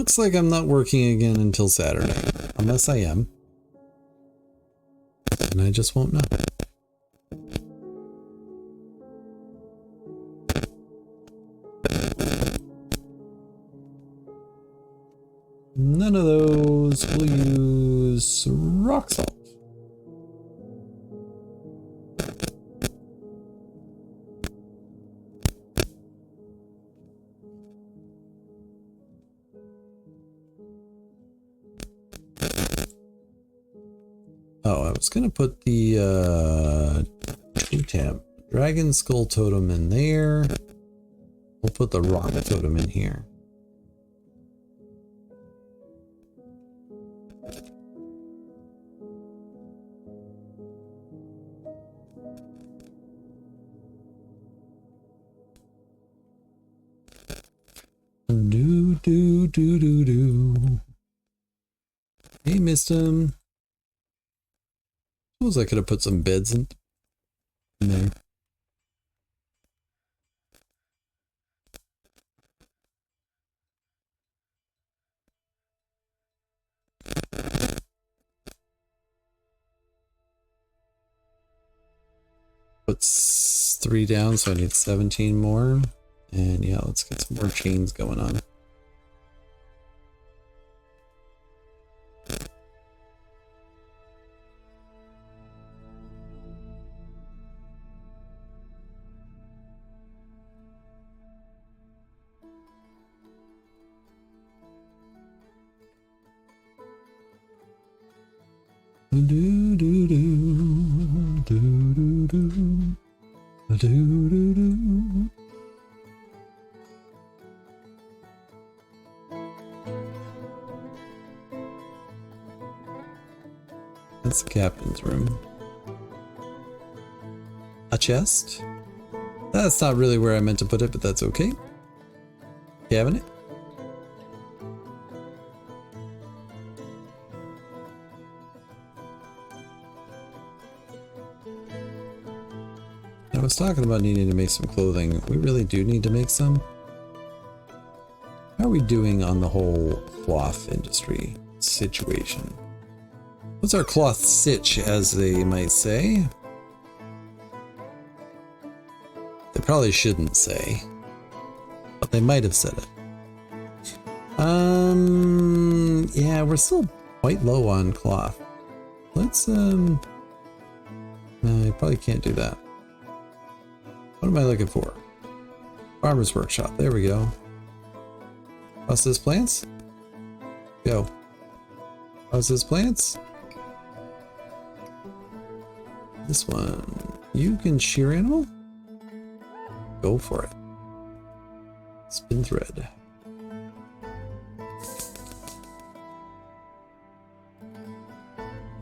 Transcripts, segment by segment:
looks like I'm not working again until Saturday. Unless I am. And I just won't know. None of those. We'll use rock salt. Oh, I was gonna put the dragon skull totem in there. We'll put the rock totem in here. Do. Hey, missed him. Suppose I could have put some beds in there. Puts 3 down, so I need 17 more. And yeah, let's get some more chains going on. That's the captain's room. A chest? That's not really where I meant to put it, but that's okay. Cabinet? I was talking about needing to make some clothing. We really do need to make some. How are we doing on the whole cloth industry situation? What's our cloth sitch, as they might say? They probably shouldn't say, but they might have said it. Yeah, we're still quite low on cloth. Let's, no, I probably can't do that. What am I looking for? Farmer's Workshop, there we go. Process plants? Go. Process plants? This one. You can shear animal? Go for it. Spin thread.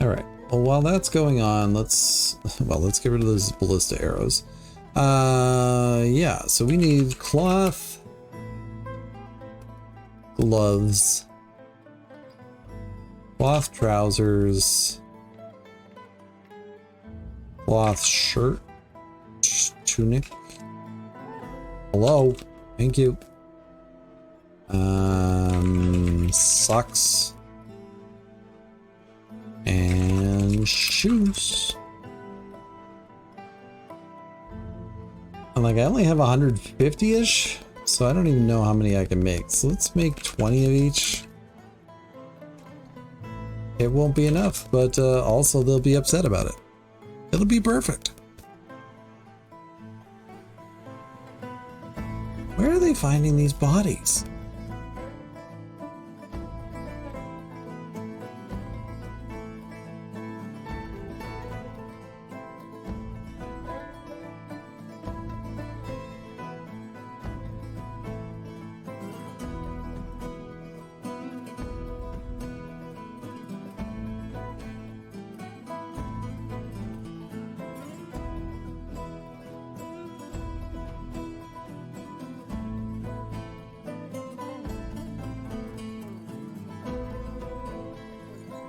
Alright. Well, while that's going on, let's get rid of those ballista arrows. Yeah, so we need cloth, gloves, cloth trousers, cloth shirt, tunic. Hello, thank you. Socks and shoes. And like I only have 150-ish, so I don't even know how many I can make. So let's make 20 of each. It won't be enough, but also they'll be upset about it. It'll be perfect. Where are they finding these bodies?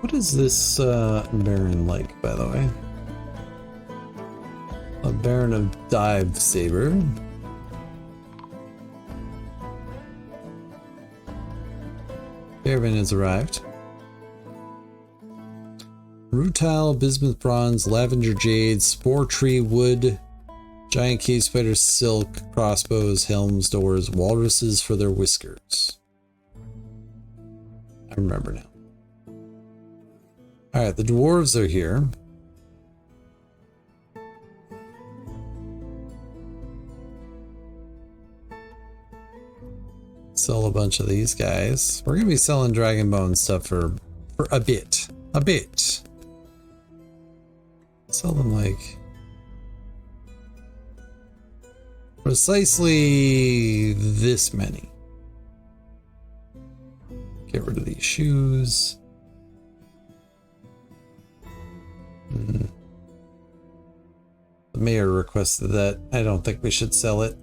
What is this Baron like, by the way? A Baron of Dive Saber. Caravan has arrived. Rutile, bismuth bronze, lavender jade, spore tree wood, giant cave spider silk, crossbows, helms, doors, walruses for their whiskers. I remember now. Alright, the dwarves are here. Sell a bunch of these guys. We're gonna be selling dragon bone stuff for a bit. A bit. Sell them like precisely this many. Get rid of these shoes. The mayor requested that. I don't think we should sell it.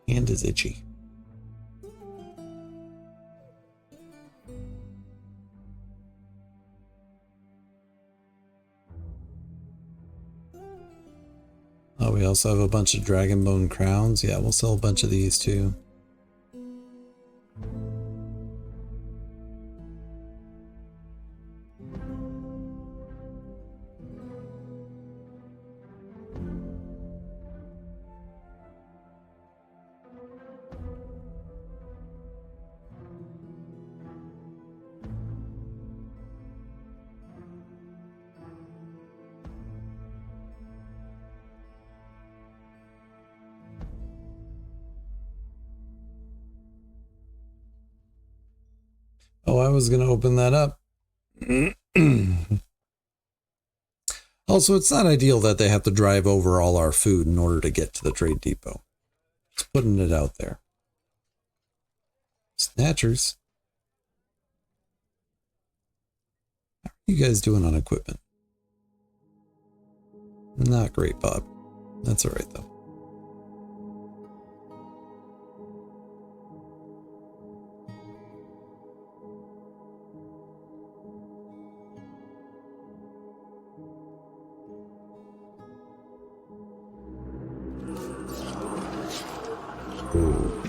Hand is itchy. Oh, we also have a bunch of dragon bone crowns. Yeah, we'll sell a bunch of these too. Oh, I was going to open that up. Also, it's not ideal that they have to drive over all our food in order to get to the trade depot. Just putting it out there. Snatchers. How are you guys doing on equipment? Not great, Bob. That's all right, though. Ooh.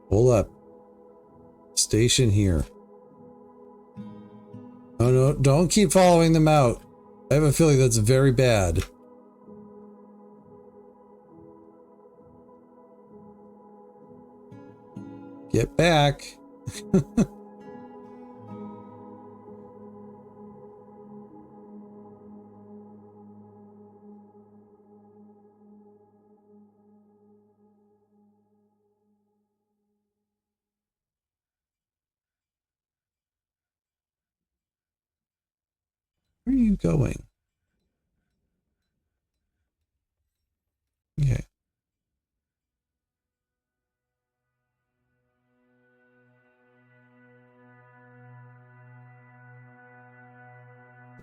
Hold up. Station here. Oh no, don't keep following them out. I have a feeling that's very bad. Get back. Where are you going? Okay.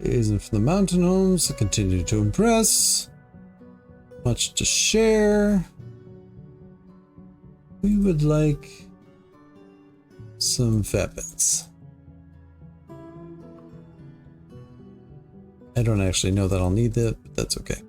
Isn't from the mountain homes to continue to impress. Much to share. We would like some feppets. I don't actually know that I'll need that, but that's okay.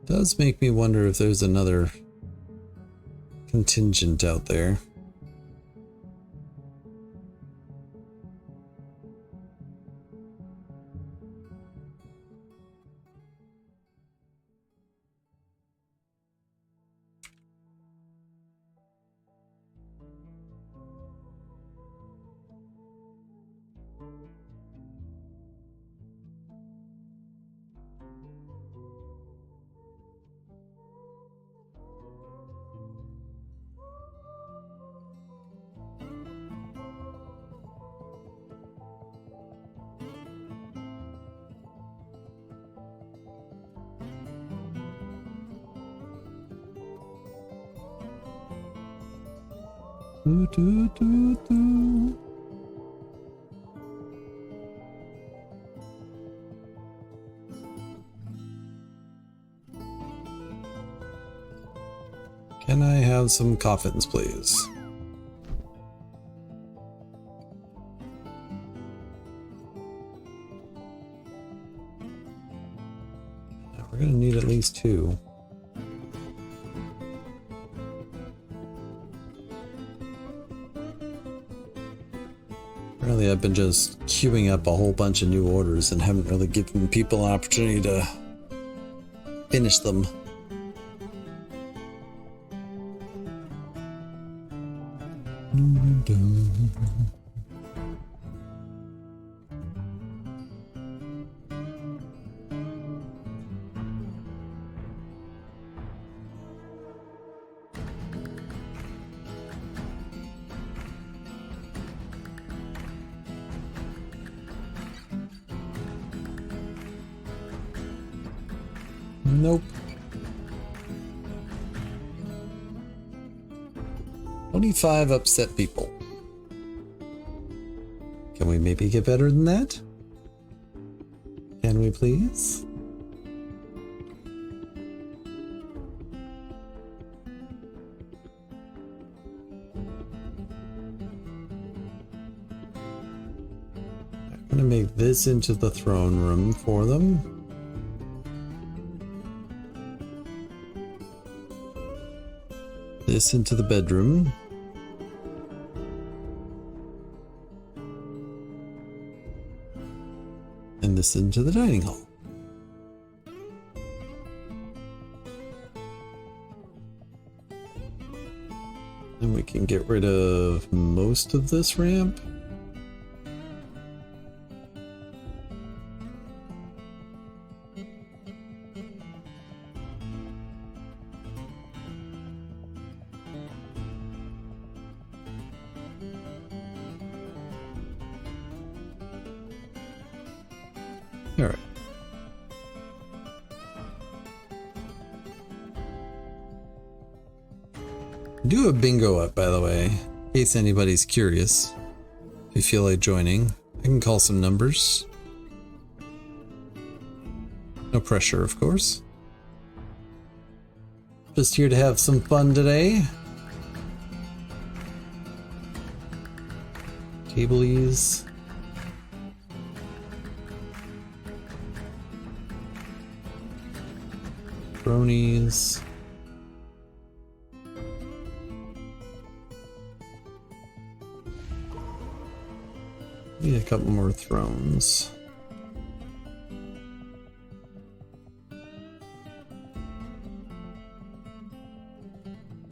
Does make me wonder if there's another contingent out there. Do, do, do, do. Can I have some coffins, please? Now we're gonna need at least 2. Really, I've been just queuing up a whole bunch of new orders and haven't really given people an opportunity to finish them. Nope. 25 upset people. Can we maybe get better than that? Can we please? I'm gonna make this into the throne room for them. This into the bedroom. And this into the dining hall. And we can get rid of most of this ramp. All right. Do a bingo up, by the way, in case anybody's curious. If you feel like joining, I can call some numbers. No pressure, of course. Just here to have some fun today. Table ease. Bronies. Need a couple more thrones.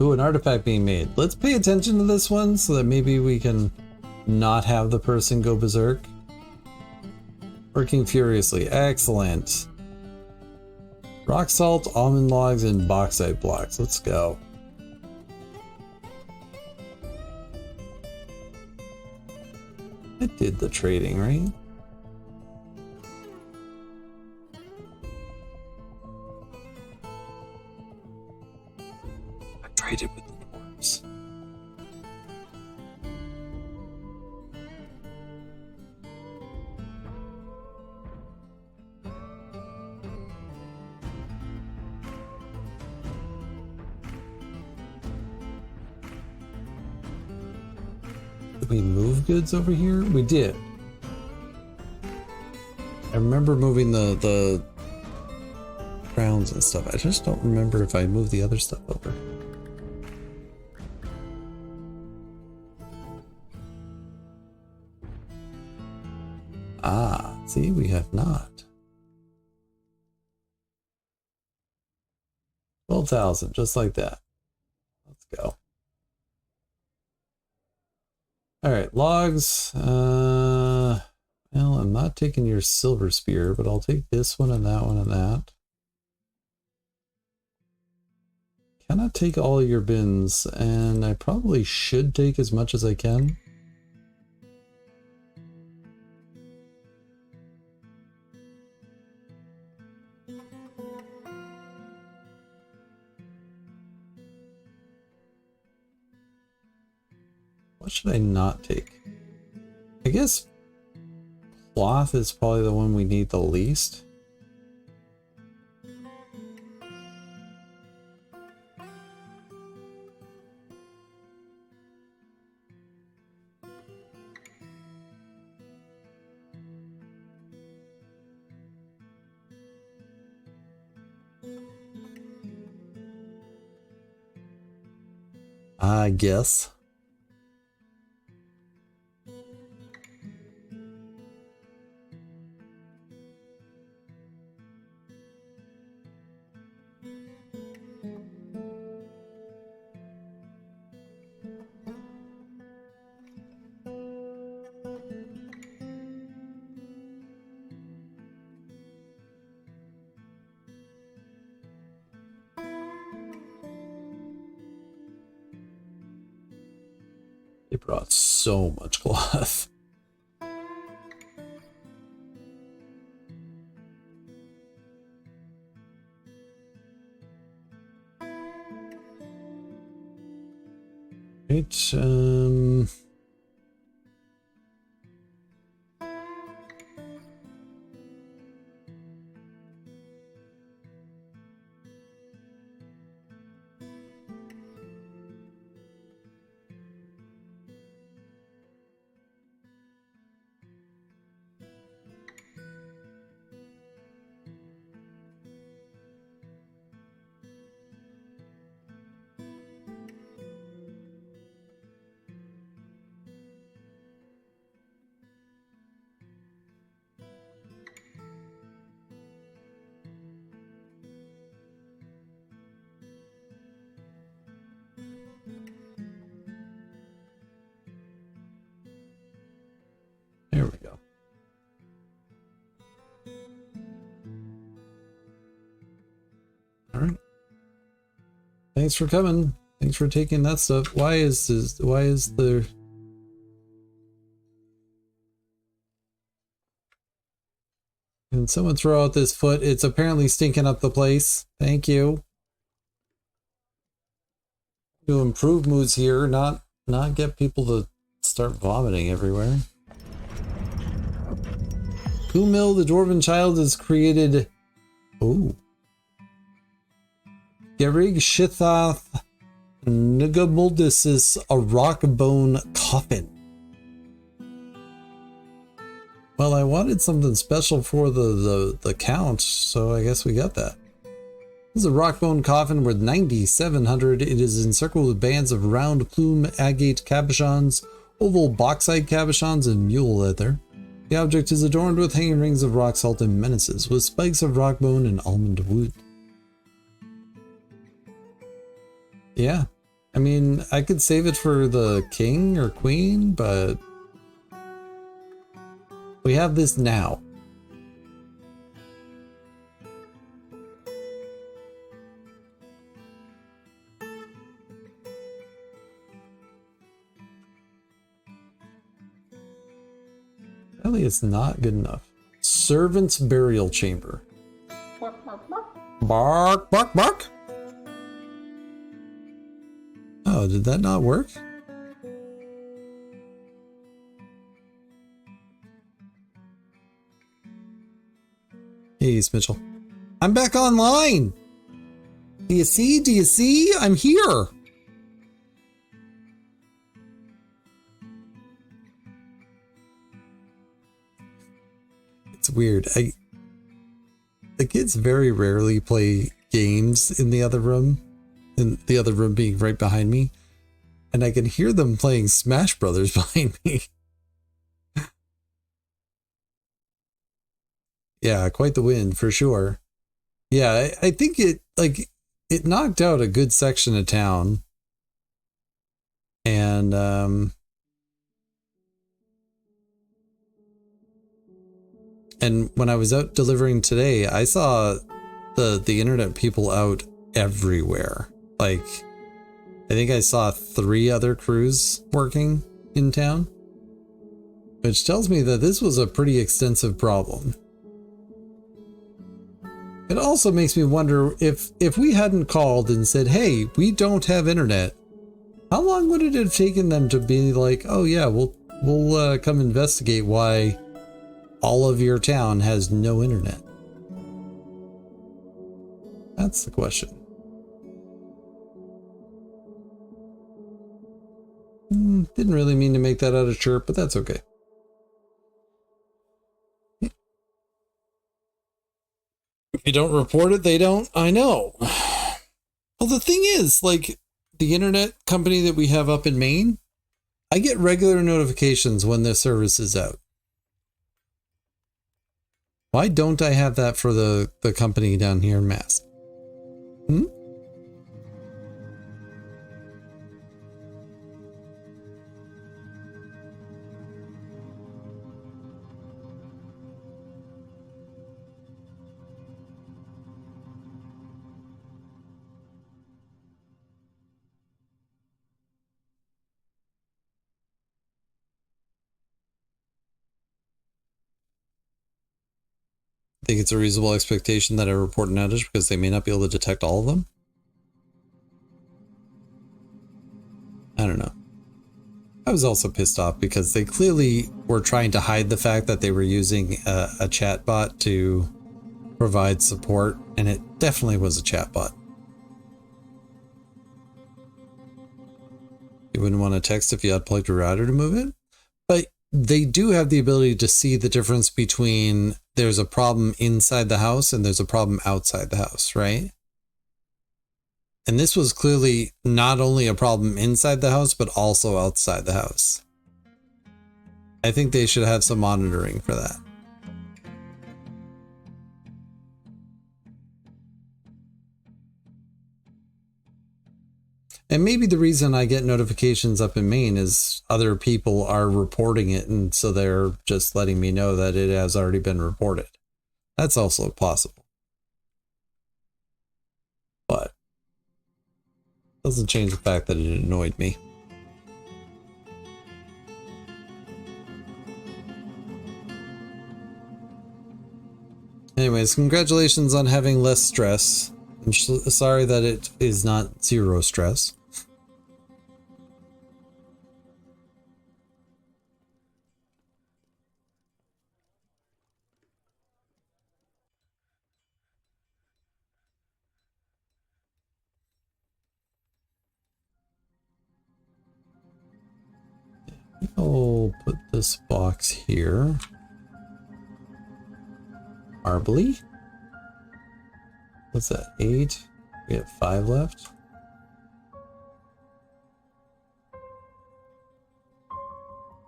Ooh, an artifact being made. Let's pay attention to this one so that maybe we can not have the person go berserk. Working furiously. Excellent. Rock salt, almond logs, and bauxite blocks. Let's go. I did the trading, right? I traded with the dwarves. Did we move goods over here? We did. I remember moving the crowns and stuff. I just don't remember if I moved the other stuff over. Ah, see, we have not. 12,000, just like that. Let's go. All right, logs. Well, I'm not taking your silver spear, but I'll take this one and that one and that. Cannot take all your bins, and I probably should take as much as I can. What should I not take? I guess cloth is probably the one we need the least. I guess. They brought so much cloth. Right, there we go. All right. Thanks for coming. Thanks for taking that stuff. Why is the... Can someone throw out this foot? It's apparently stinking up the place. Thank you. To improve moods here, not get people to start vomiting everywhere. Kumil, the Dwarven Child, has created... Oh. Gerig Shithoth Nugamuldis is a rock bone coffin. Well, I wanted something special for the count, so I guess we got that. This is a rock bone coffin worth 9,700. It is encircled with bands of round plume agate cabochons, oval bauxite cabochons, and mule leather. The object is adorned with hanging rings of rock salt and menaces, with spikes of rock bone and almond wood. Yeah, I mean, I could save it for the king or queen, but we have this now. Apparently it's not good enough. Servant's burial chamber. Bark, bark, bark. Oh, did that not work? Hey, Mitchell. I'm back online. Do you see? Do you see? I'm here. It's weird. The kids very rarely play games in the other room. In the other room being right behind me, and I can hear them playing Smash Brothers behind me. Yeah, quite the win for sure. Yeah, I think it knocked out a good section of town, and when I was out delivering today, I saw the internet people out everywhere. Like, I think I saw 3 other crews working in town, which tells me that this was a pretty extensive problem. It also makes me wonder if we hadn't called and said, hey, we don't have internet, How long would it have taken them to be like, oh yeah, we'll come investigate why all of your town has no internet? That's the question. Didn't really mean to make that out of chirp, but that's okay. If you don't report it, they don't. I know. Well, the thing is, like, the internet company that we have up in Maine, I get regular notifications when their service is out. Why don't I have that for the company down here in Mass? I think it's a reasonable expectation that I report an outage because they may not be able to detect all of them. I don't know. I was also pissed off because they clearly were trying to hide the fact that they were using a chatbot to provide support, and it definitely was a chatbot. You wouldn't want to text if you had plugged your router to move it, but they do have the ability to see the difference between there's a problem inside the house and there's a problem outside the house, right? And this was clearly not only a problem inside the house, but also outside the house. I think they should have some monitoring for that. And maybe the reason I get notifications up in Maine is other people are reporting it, and so they're just letting me know that it has already been reported. That's also possible. But doesn't change the fact that it annoyed me. Anyways, congratulations on having less stress. I'm sorry that it is not zero stress. I'll put this box here. Marbly? What's that, 8? We have 5 left.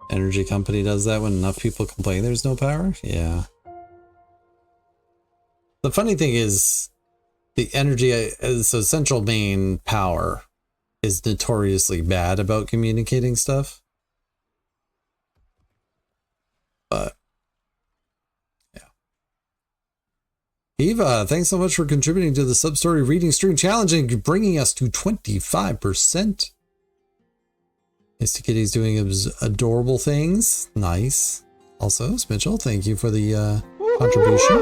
Energy company does that when enough people complain there's no power? Yeah. The funny thing is, the energy, so Central Maine Power is notoriously bad about communicating stuff. But, yeah. Eva, thanks so much for contributing to the Sub-Story Reading Stream Challenge and bringing us to 25%. Mr. Kitty's doing adorable things. Nice. Also, Mitchell, thank you for the contribution.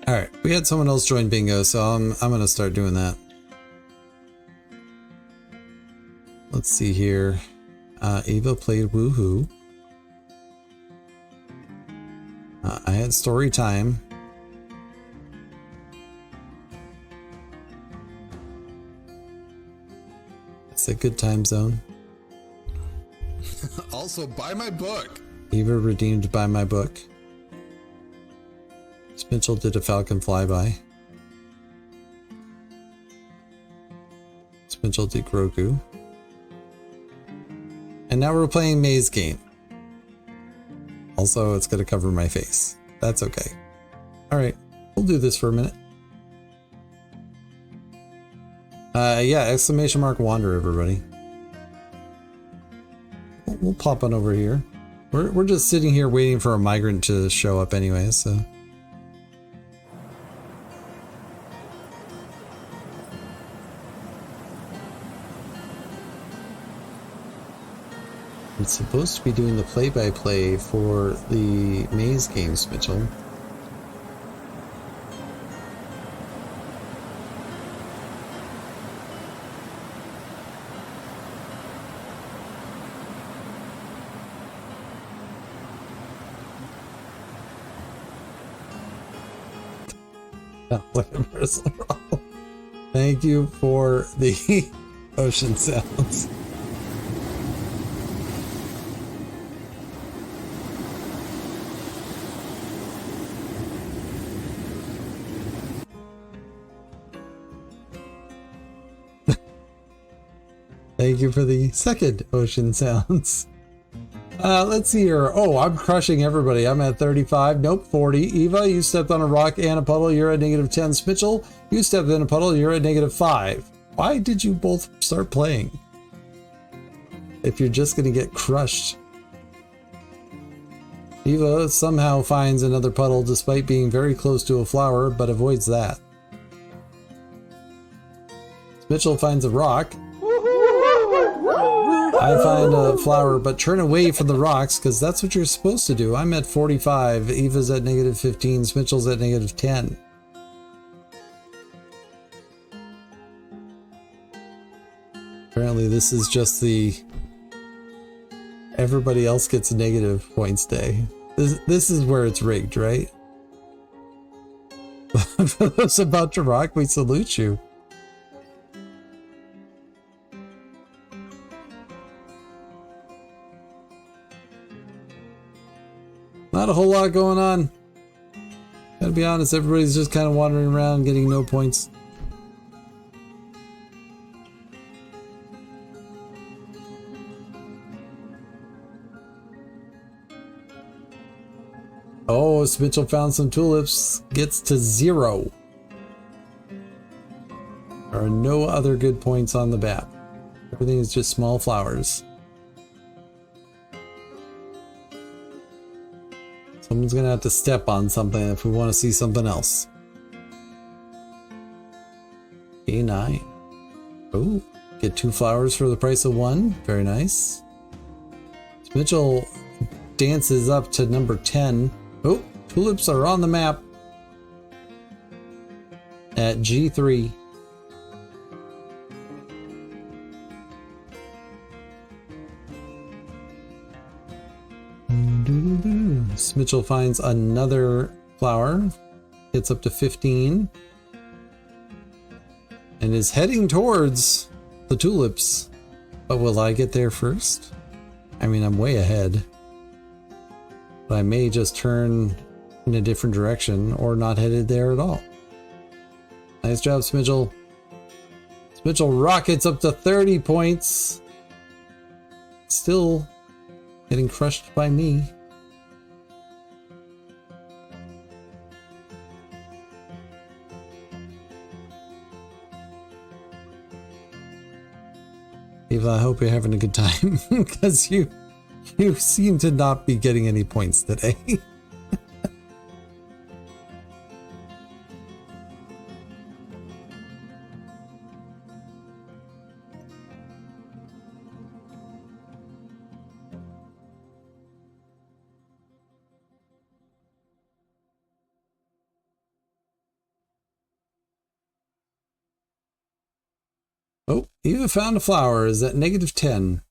All right, we had someone else join bingo, so I'm going to start doing that. Let's see here. Ava played Woohoo. I had story time. It's a good time zone. Also, buy my book. Eva redeemed Buy My Book. Mitchell did a Falcon Flyby. Mitchell did Grogu. And now we're playing Maze Game. Also, it's going to cover my face. That's okay. Alright, we'll do this for a minute. Yeah, exclamation mark wander, everybody. We'll pop on over here. We're just sitting here waiting for a migrant to show up anyway, so. I'm supposed to be doing the play-by-play for the maze games, Mitchell. Oh, look at Marcel. Thank you for the ocean sounds. Thank you for the second ocean sounds. Let's see here. Oh, I'm crushing everybody. I'm at 35. Nope, 40. Eva, you stepped on a rock and a puddle. You're at -10. Mitchell, you stepped in a puddle. You're at -5. Why did you both start playing? If you're just going to get crushed. Eva somehow finds another puddle despite being very close to a flower, but avoids that. Mitchell finds a rock. I find a flower, but turn away from the rocks because that's what you're supposed to do. I'm at 45. Eva's at -15. Mitchell's at -10. Apparently this is just the everybody else gets negative points day. This is where it's rigged, right? For those about to rock, we salute you. Not a whole lot going on. Gotta be honest, everybody's just kind of wandering around getting no points. Oh, Mitchell found some tulips, gets to 0. There are no other good points on the map. Everything is just small flowers. Someone's gonna have to step on something if we want to see something else. A9. Oh, get 2 flowers for the price of 1. Very nice. Mitchell dances up to number 10. Oh, tulips are on the map at G3. Mitchell finds another flower, gets up to 15, and is heading towards the tulips. But will I get there first? I mean, I'm way ahead. But I may just turn in a different direction or not headed there at all. Nice job, Mitchell. Mitchell rockets up to 30 points. Still getting crushed by me. Eva, I hope you're having a good time because you seem to not be getting any points today. Oh, Eva found a flower, is at -10.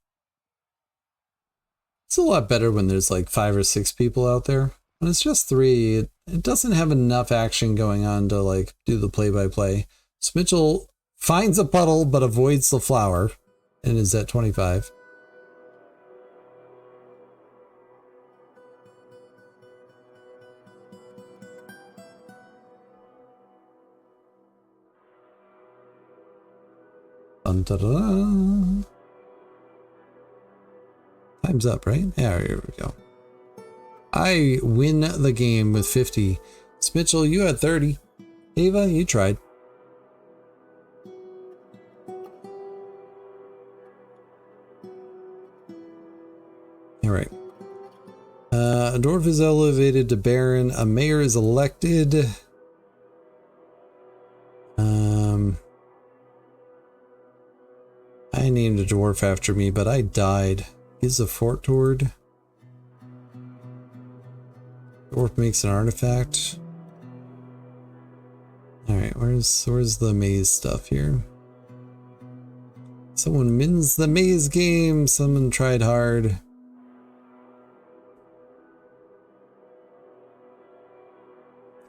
It's a lot better when there's like 5 or 6 people out there. When it's just 3, it doesn't have enough action going on to like do the play-by-play. So Mitchell finds a puddle but avoids the flower and is at 25. Dun, da, da, da. Time's up, right? Yeah, here we go. I win the game with 50. Mitchell, you had 30. Ava, you tried. All right. A dwarf is elevated to baron. A mayor is elected. I named a dwarf after me, but I died. Is a fort toward. Dwarf makes an artifact. Alright, where's the maze stuff here? Someone wins the maze game. Someone tried hard.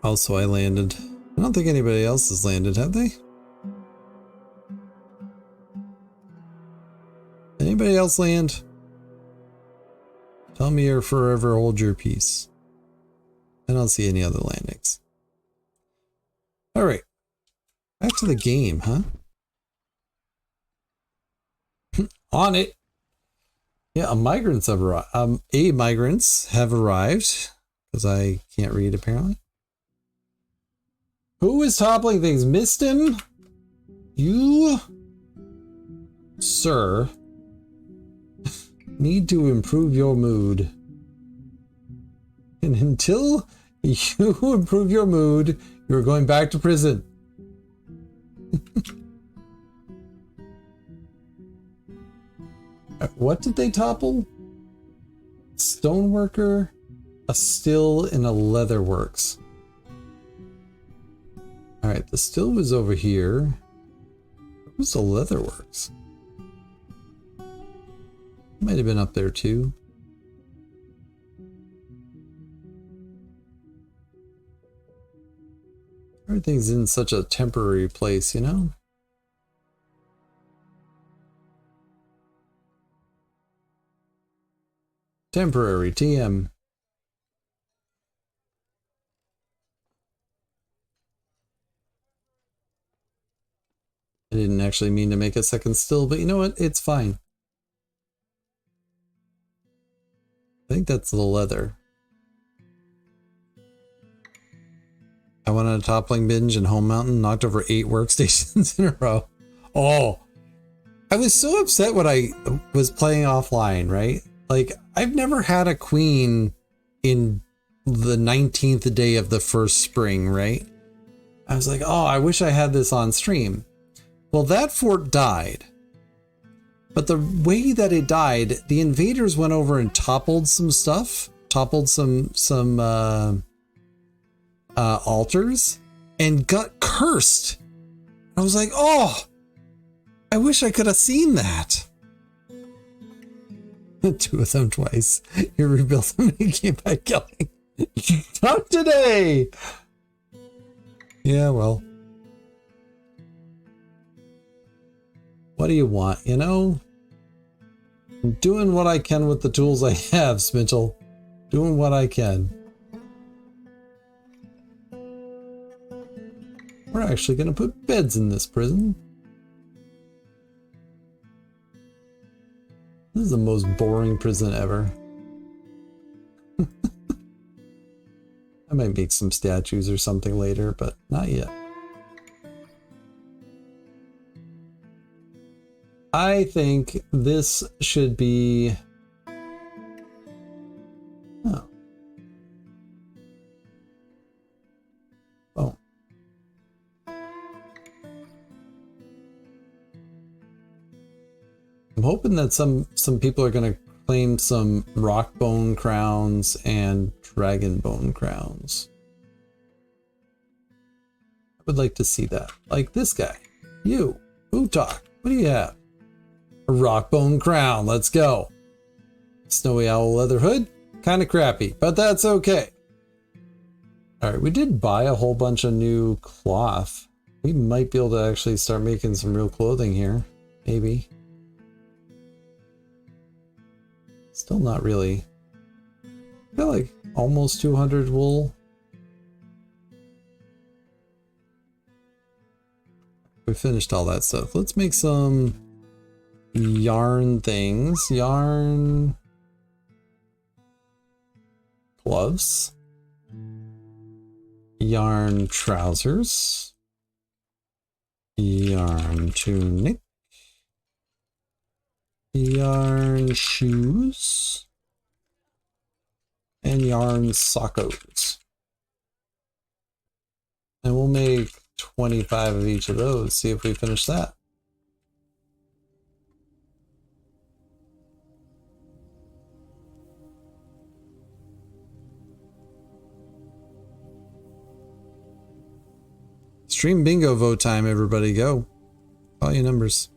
Also, I landed. I don't think anybody else has landed, have they? Anybody else land? Tell me or forever hold your peace. I don't see any other landings. Alright. Back to the game, huh? On it. Yeah, migrants have arrived. Migrants have arrived. Because I can't read apparently. Who is toppling things? Miston? You, sir, need to improve your mood. And until you improve your mood, you're going back to prison. What did they topple? Stoneworker, a still, and a leatherworks. Alright, the still was over here. Who's the leatherworks? Might have been up there too. Everything's in such a temporary place, you know? Temporary TM. I didn't actually mean to make a second still, but you know what? It's fine. I think that's the leather. I went on a toppling binge in Home Mountain, knocked over 8 workstations in a row. Oh, I was so upset when I was playing offline, right? Like, I've never had a queen in the 19th day of the first spring, right? I was like, oh, I wish I had this on stream. Well, that fort died. But the way that it died, the invaders went over and toppled some stuff, toppled some altars, and got cursed. I was like, oh, I wish I could have seen that. 2 of them twice. You rebuilt them and you came back killing. Not today. Yeah, well. What do you want, you know? I'm doing what I can with the tools I have, Smitchell. Doing what I can. We're actually going to put beds in this prison. This is the most boring prison ever. I might make some statues or something later, but not yet. I think this should be... Oh. Oh. I'm hoping that some people are going to claim some rock bone crowns and dragon bone crowns. I would like to see that. Like this guy. You. Utok. What do you have? A rock bone crown. Let's go. Snowy owl leather hood. Kind of crappy, but that's okay. Alright, we did buy a whole bunch of new cloth. We might be able to actually start making some real clothing here. Maybe. Still not really. I got like almost 200 wool. We finished all that stuff. Let's make some yarn things. Yarn gloves. Yarn trousers. Yarn tunic. Yarn shoes. And yarn sockos. And we'll make 25 of each of those. See if we finish that. Stream bingo vote time, everybody. Go. Call your numbers.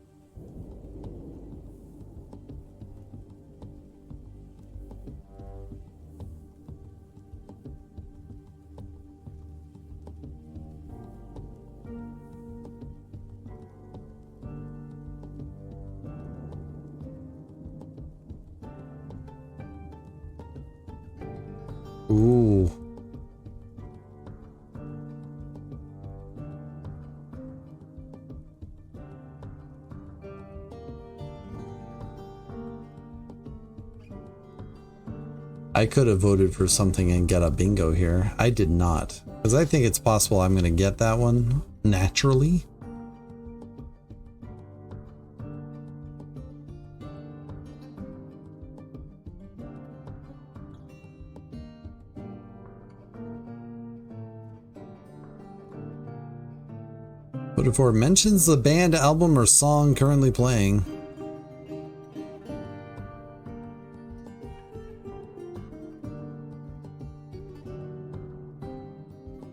Ooh. I could have voted for something and get a bingo here. I did not. Because I think it's possible I'm going to get that one naturally. Voted for mentions the band, album, or song currently playing.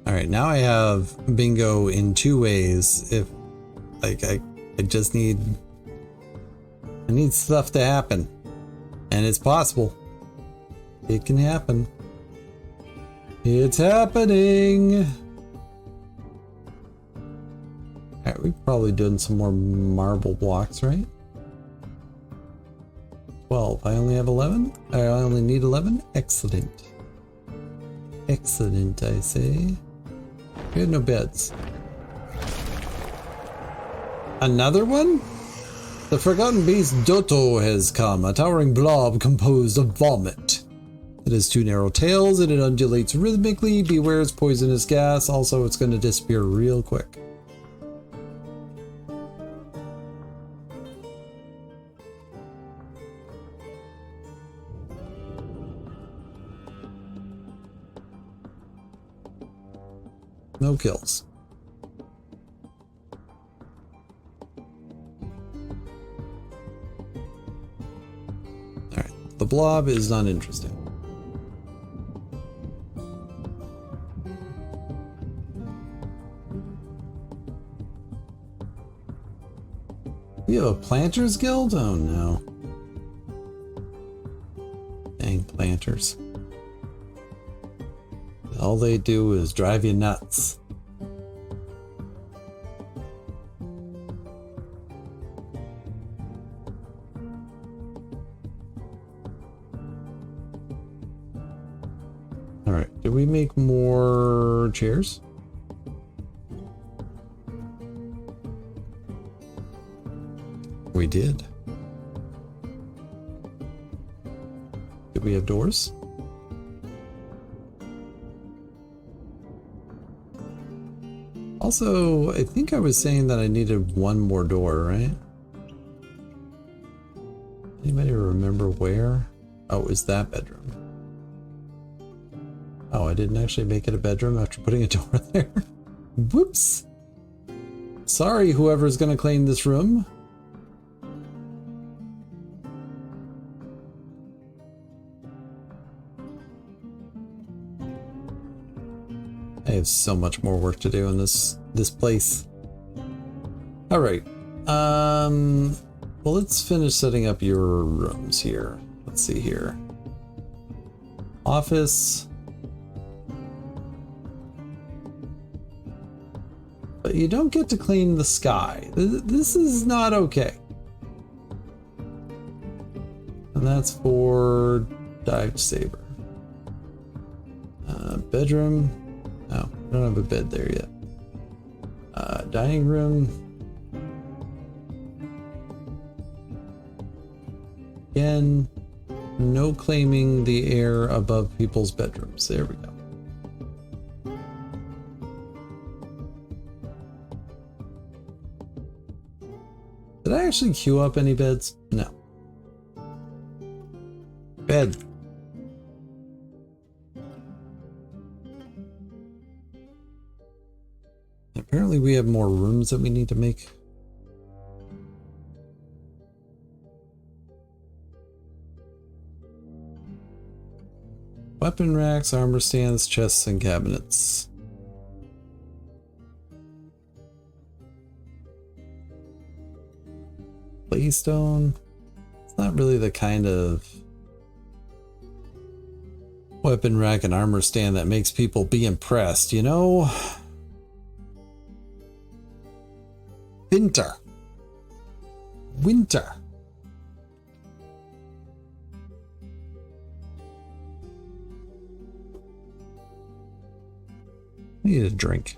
Alright, now I have bingo in two ways. If, like, I just need... I need stuff to happen. And it's possible. It can happen. It's happening! Alright, we've probably done some more marble blocks, right? 12. I only have 11? I only need 11? Excellent. Excellent, I say. We had no beds. Another one? The forgotten beast Doto has come, a towering blob composed of vomit. It has two narrow tails and it undulates rhythmically. Beware its poisonous gas. Also, it's going to disappear real quick. No kills. Alright, the blob is not interesting. We have a planters guild? Oh no. Dang planters. All they do is drive you nuts. All right, did we make more chairs? We did. Did we have doors? Also, I think I was saying that I needed one more door, right? Anybody remember where? Oh, it was that bedroom. Oh, I didn't actually make it a bedroom after putting a door there. Whoops. Sorry, whoever's gonna claim this room. I have so much more work to do in this place. All right. Well, let's finish setting up your rooms here. Let's see here. Office. But you don't get to clean the sky. This is not okay. And that's for Dive Saber. Bedroom. No, I don't have a bed there yet. Dining room. Again, no claiming the air above people's bedrooms. There we go. Did I actually queue up any beds? No. Bed. Apparently we have more rooms that we need to make. Weapon racks, armor stands, chests, and cabinets. Playstone. It's not really the kind of weapon rack and armor stand that makes people be impressed, you know? Winter. Winter. I need a drink.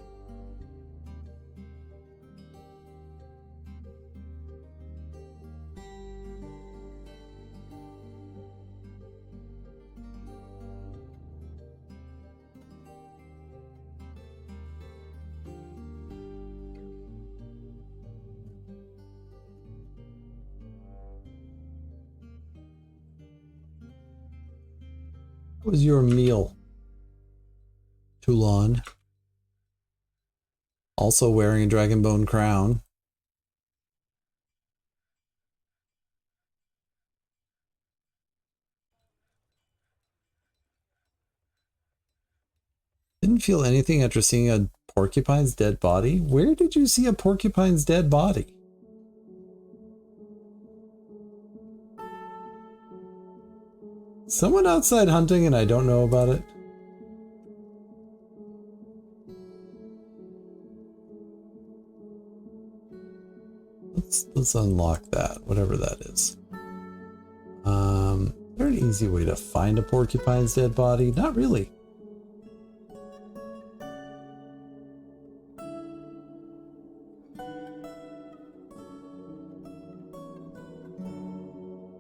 What was your meal, Toulon? Also wearing a dragonbone crown. Didn't feel anything after seeing a porcupine's dead body. Where did you see a porcupine's dead body? Someone outside hunting and I don't know about it? Let's unlock that, whatever that is. Is there an easy way to find a porcupine's dead body? Not really.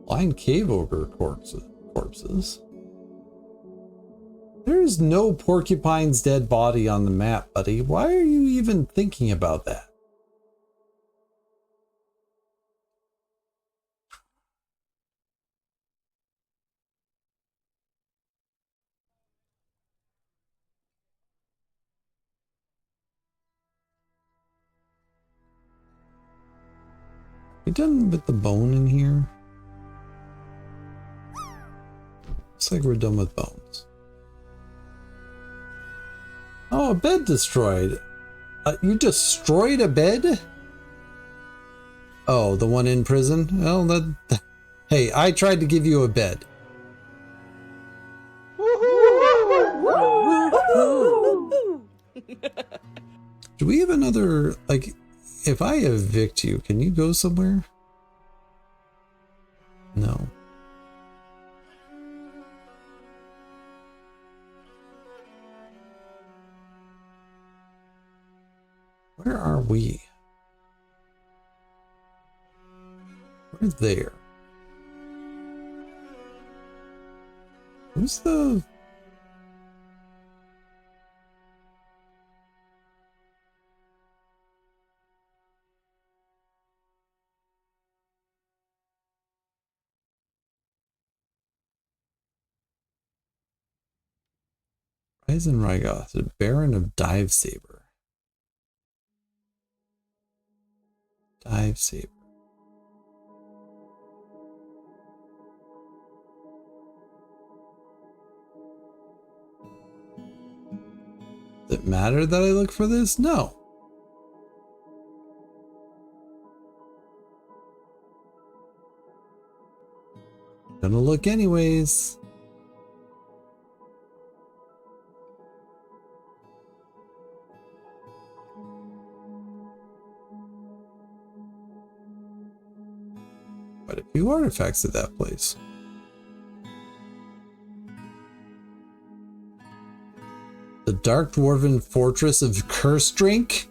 Blind cave ogre corpses. There's no porcupine's dead body on the map, buddy. Why are you even thinking about that? We done with the bone in here? Looks like we're done with bones. Oh, a bed destroyed. You destroyed a bed? Oh, the one in prison? Well, that... Hey, I tried to give you a bed. Do we have another, like, if I evict you, can you go somewhere? No. Where are we? We're there. Who's the... Ryzen Rygoth, the Baron of Dive Saber. Dive Saber. Does it matter that I look for this? No. Gonna look anyways. Quite a few artifacts at that place. The Dark Dwarven Fortress of Curse Drink?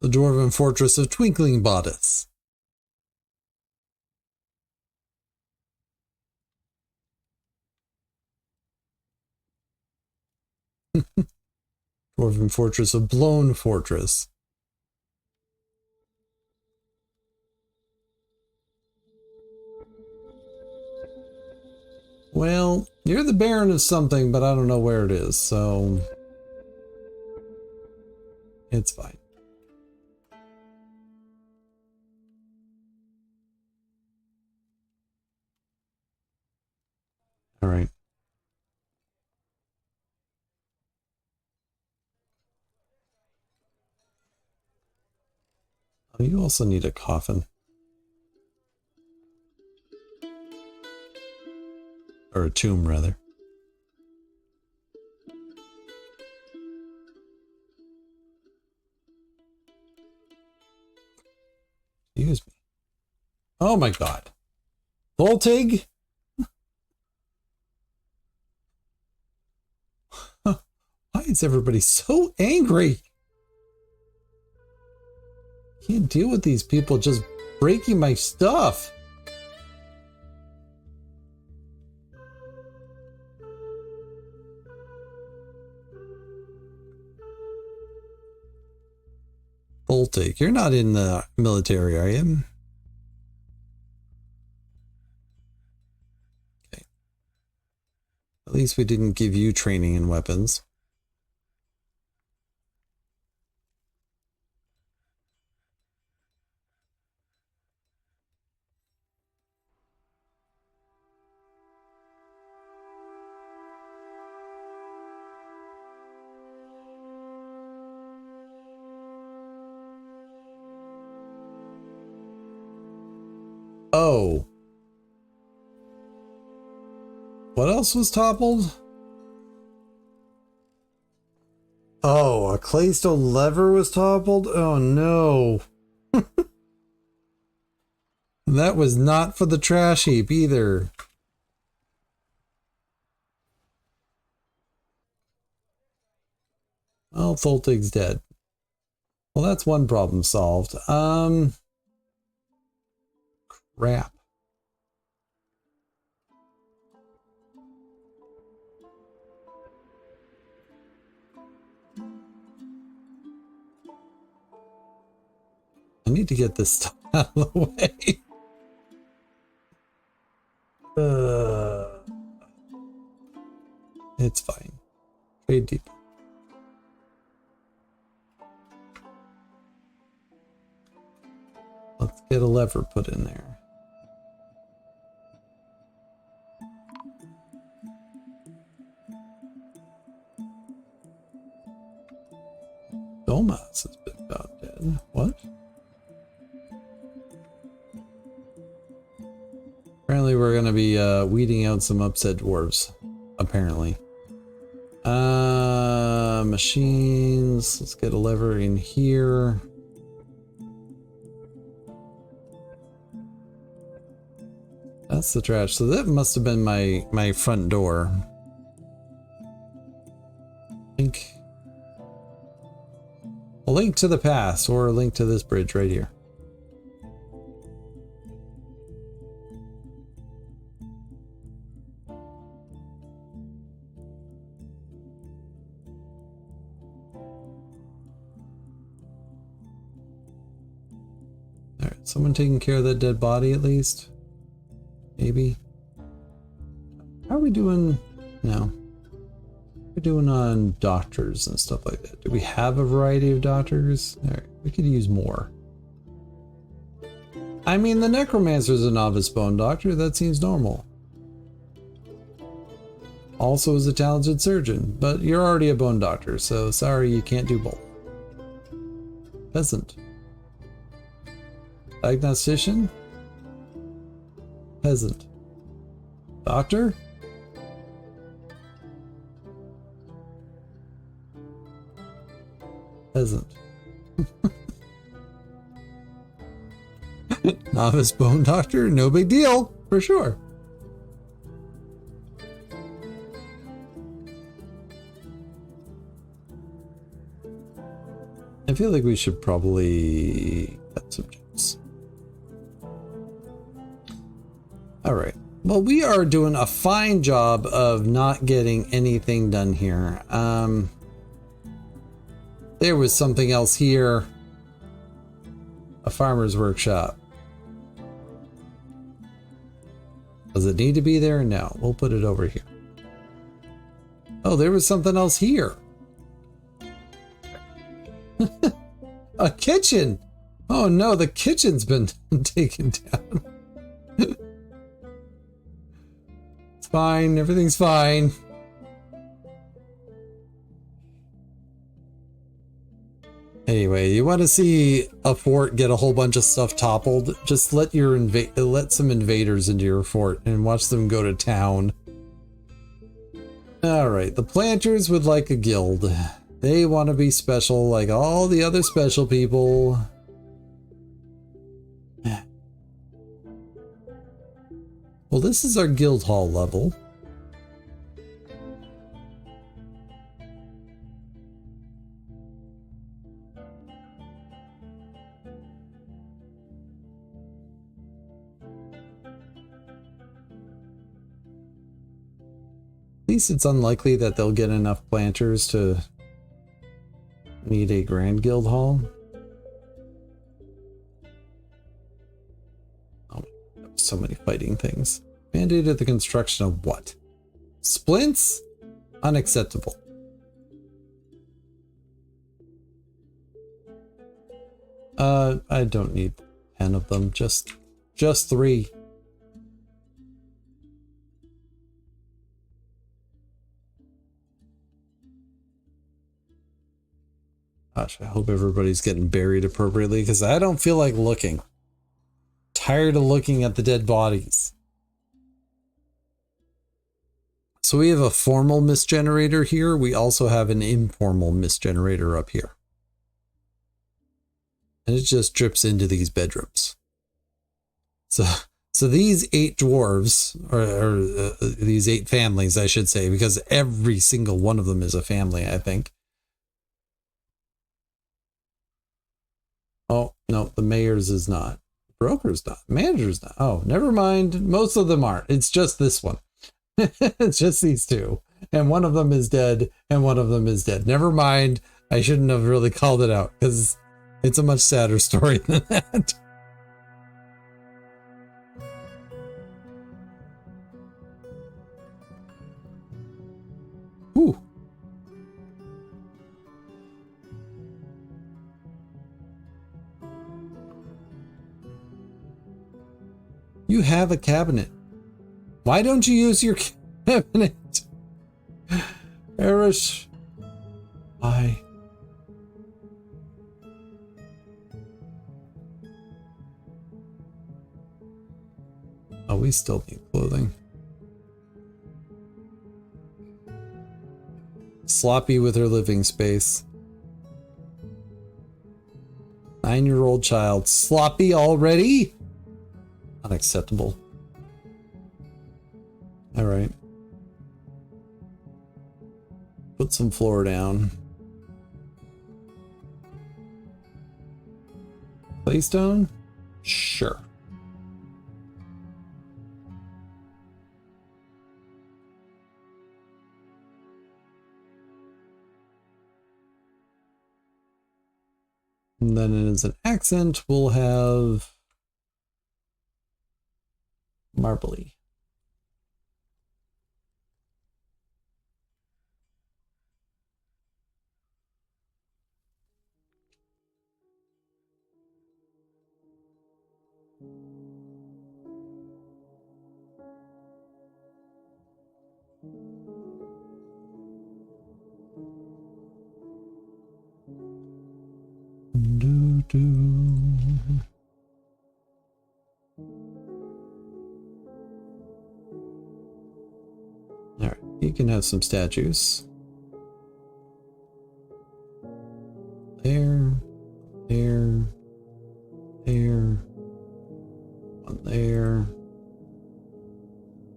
The Dwarven Fortress of Twinkling Bodice. Dwarven Fortress of Blown Fortress. Well, you're the Baron of something, but I don't know where it is, so... It's fine. Alright. Oh, you also need a coffin. Or a tomb, rather. Excuse me. Oh my god. Voltig? Why is everybody so angry? Can't deal with these people just breaking my stuff. Voltig, you're not in the military, are you? Okay. At least we didn't give you training in weapons. Oh. What else was toppled? Oh, a claystone lever was toppled? Oh no. That was not for the trash heap either. Well, Tholtig's dead. Well, that's one problem solved. Crap. I need to get this stuff out of the way. It's fine. Trade deep. Let's get a lever put in there. Domas has been about dead. What? Apparently we're going to be weeding out some upset dwarves. Apparently. Machines. Let's get a lever in here. That's the trash. So that must have been my front door. Link. A link to the past, or a link to this bridge right here. Alright, someone taking care of that dead body at least? Maybe. How are we doing now? We're doing on doctors and stuff like that. Do we have a variety of doctors? Alright, we could use more. I mean, the necromancer's a novice bone doctor. That seems normal. Also is a talented surgeon, but you're already a bone doctor, so sorry you can't do both. Peasant. Diagnostician? Peasant. Doctor? Peasant. Novice bone doctor? No big deal, for sure. I feel like we should probably cut subjects. Alright. Well, we are doing a fine job of not getting anything done here. There was something else here. A farmer's workshop. Does it need to be there? No. We'll put it over here. Oh, there was something else here. A kitchen! Oh no, the kitchen's been taken down. It's fine, everything's fine. Anyway, you want to see a fort get a whole bunch of stuff toppled? Just let your let some invaders into your fort and watch them go to town. Alright, the planters would like a guild. They want to be special like all the other special people. Well, this is our guild hall level. At least it's unlikely that they'll get enough planters to need a grand guild hall. Oh, so many fighting things. Mandated the construction of what? Splints? Unacceptable. I don't need 10 of them, just 3. Gosh, I hope everybody's getting buried appropriately because I don't feel like looking. Tired of looking at the dead bodies. So we have a formal mist generator here. We also have an informal mist generator up here. And it just drips into these bedrooms. So these 8 dwarves, or these 8 families, I should say, because every single one of them is a family, I think. Oh, no, the mayor's is not. Broker's not. Manager's not. Oh, never mind. Most of them aren't. It's just this one. It's just these 2. And one of them is dead, and one of them is dead. Never mind. I shouldn't have really called it out, because it's a much sadder story than that. Ooh. You have a cabinet. Why don't you use your cabinet? Erish. Why? Oh, we still need clothing. Sloppy with her living space. 9-year-old child. Sloppy already? Unacceptable. All right. Put some floor down. Claystone? Sure. And then as an accent, we'll have marbly. All right, you can have some statues. There, there, there, one there,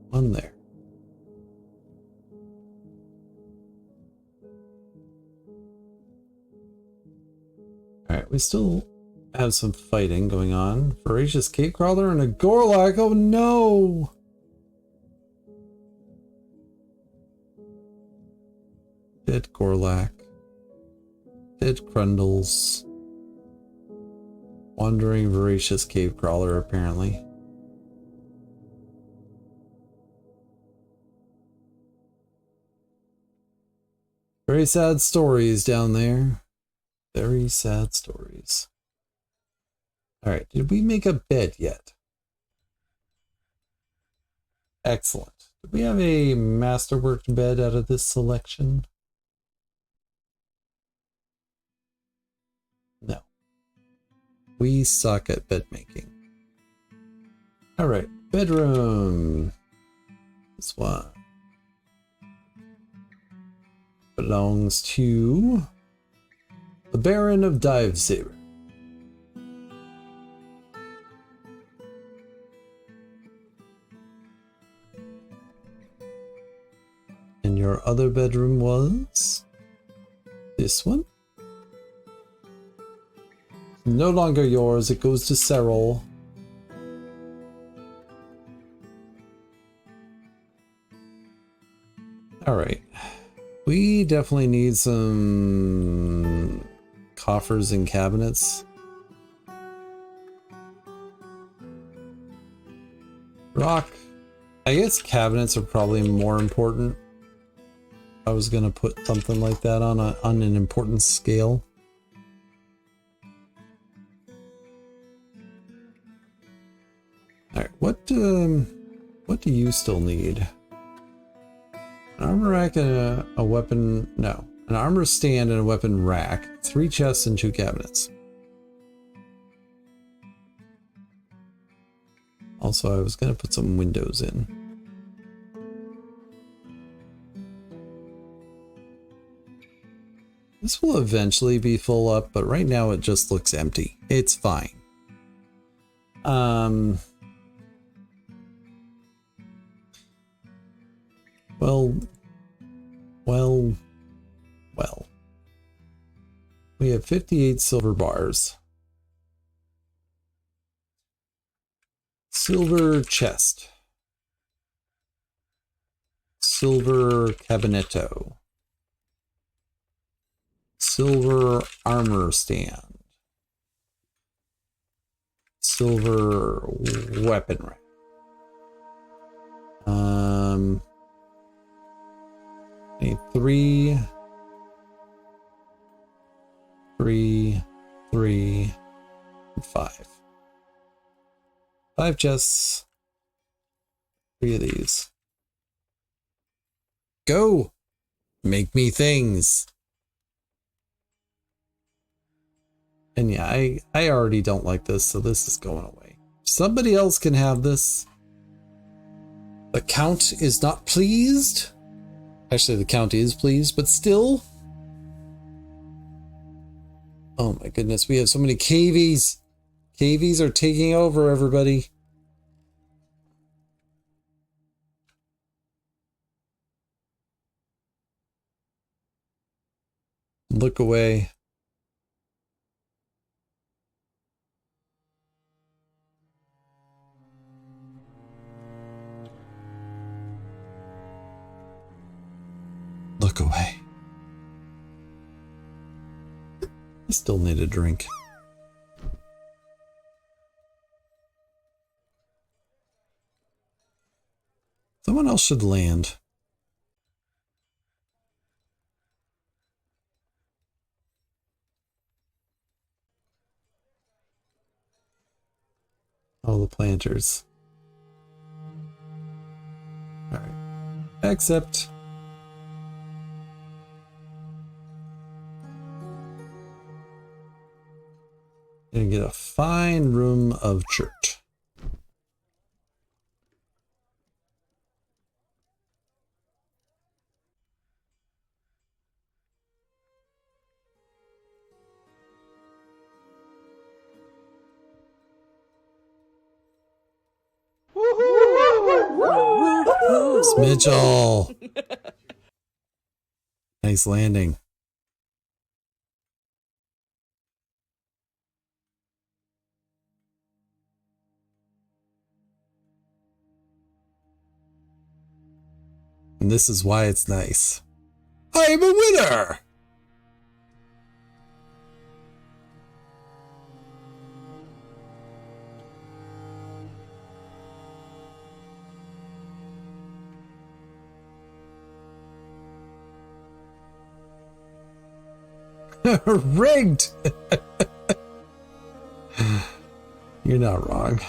one there. All right, we still have some fighting going on. Voracious cave crawler and a gorlak. Oh no! Dead gorlak. Dead Crundles. Wandering voracious cave crawler, apparently. Very sad stories down there. Very sad stories. Alright, did we make a bed yet? Excellent. Did we have a masterworked bed out of this selection? No. We suck at bed making. Alright, bedroom. This one belongs to the Baron of Divesaber. And your other bedroom was this one. No longer yours, it goes to Cyril. Alright. We definitely need some coffers and cabinets. Rock. I guess cabinets are probably more important. I was gonna put something like that on an importance scale. Alright, what do you still need? An armor rack and a weapon... No. An armor stand and a weapon rack. 3 chests and 2 cabinets. Also, I was going to put some windows in. This will eventually be full up, but right now it just looks empty. It's fine. Well. We have 58 silver bars. Silver chest. Silver cabinetto. Silver armor stand. Silver weapon rack. Need 3, and 5. 5 chests. 3 of these. Go! Make me things! And yeah, I already don't like this, so this is going away. Somebody else can have this. The Count is not pleased. Actually, the Count is pleased, but still. Oh my goodness, we have so many cavies. Cavies are taking over, everybody. Look away. Look away. I still need a drink. Someone else should land. All the planters. All right. Accept. Gonna get a fine room of church. Mitchell. Nice landing. And this is why it's nice. I'm a winner! Rigged! You're not wrong.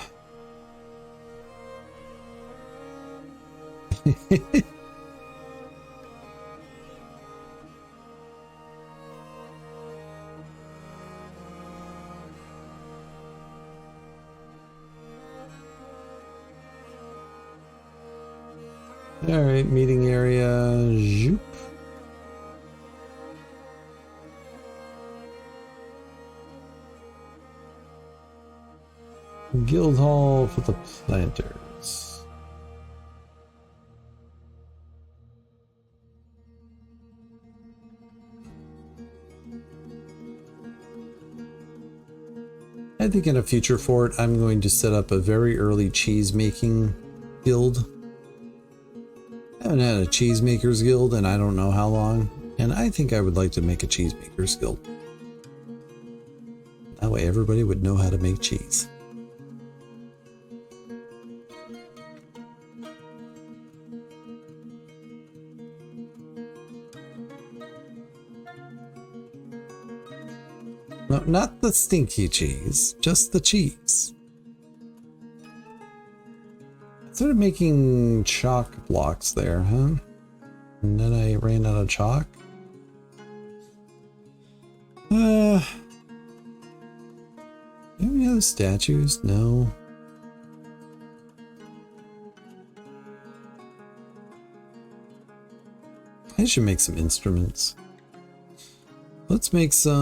All right, meeting area. Zoop. Guild Hall for the planters. I think in a future fort, I'm going to set up a very early cheese making guild. I haven't had a cheesemakers guild in I don't know how long, and I think I would like to make a cheesemakers guild. That way everybody would know how to make cheese. No, not the stinky cheese, just the cheese. I started making chalk blocks there, huh? And then I ran out of chalk. Any other statues? No. I should make some instruments. Let's make some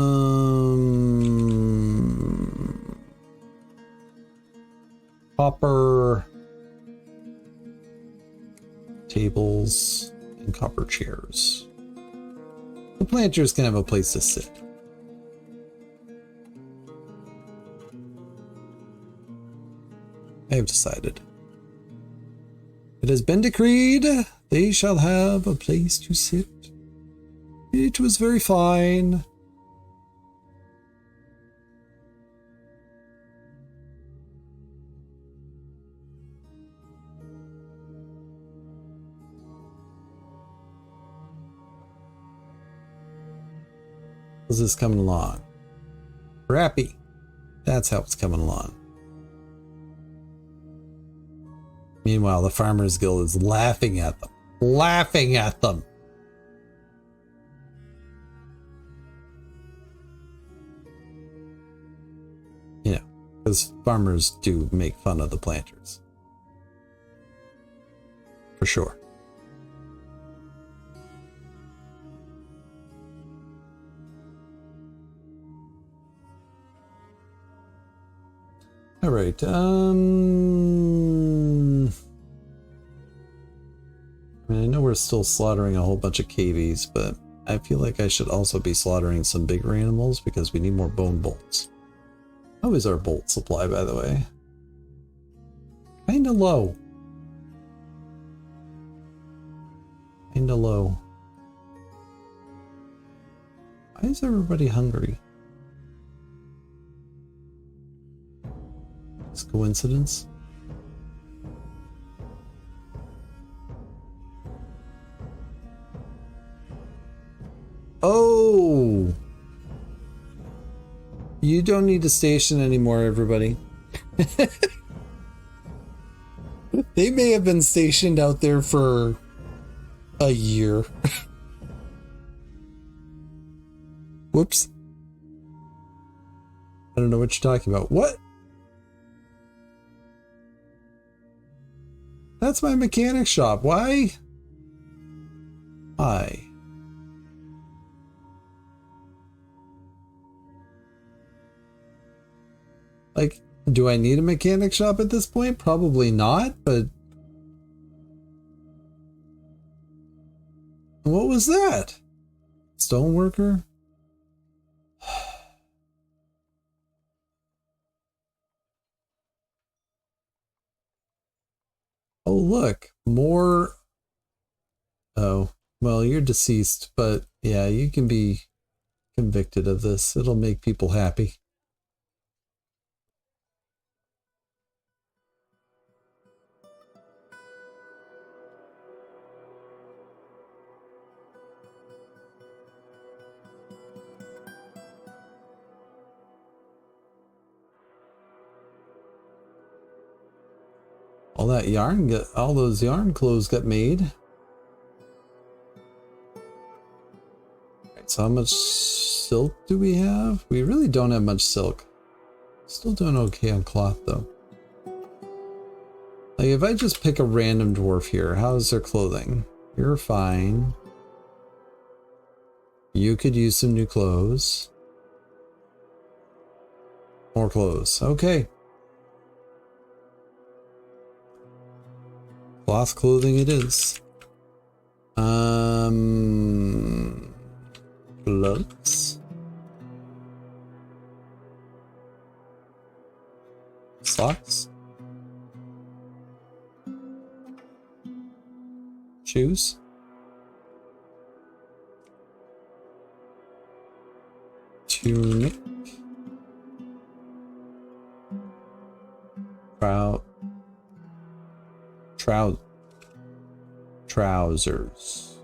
copper tables and copper chairs. The planters can have a place to sit. I have decided. It has been decreed they shall have a place to sit. It was very fine. How's this coming along? We're happy. That's how it's coming along. Meanwhile, the Farmers Guild is laughing at them. Laughing at them! You know, because farmers do make fun of the planters. For sure. All right. I mean, I know we're still slaughtering a whole bunch of KVs, but I feel like I should also be slaughtering some bigger animals because we need more bone bolts. How is our bolt supply, by the way? Kinda low. Kinda low. Why is everybody hungry? It's coincidence? Oh! You don't need to station anymore, everybody. They may have been stationed out there for a year. Whoops. I don't know what you're talking about. What? That's my mechanic shop. Why? Why? Like, do I need a mechanic shop at this point? Probably not, but... What was that? Stoneworker? Oh, look. More... Oh, well, you're deceased, but yeah, you can be convicted of this. It'll make people happy. All that yarn all those yarn clothes got made. Right, so how much silk do we have? We really don't have much silk. Still doing okay on cloth though. Like if I just pick a random dwarf here, how's their clothing? You're fine. You could use some new clothes. More clothes. Okay. Cloth clothing it is. Gloves. Socks. Shoes. Tunic. Trousers.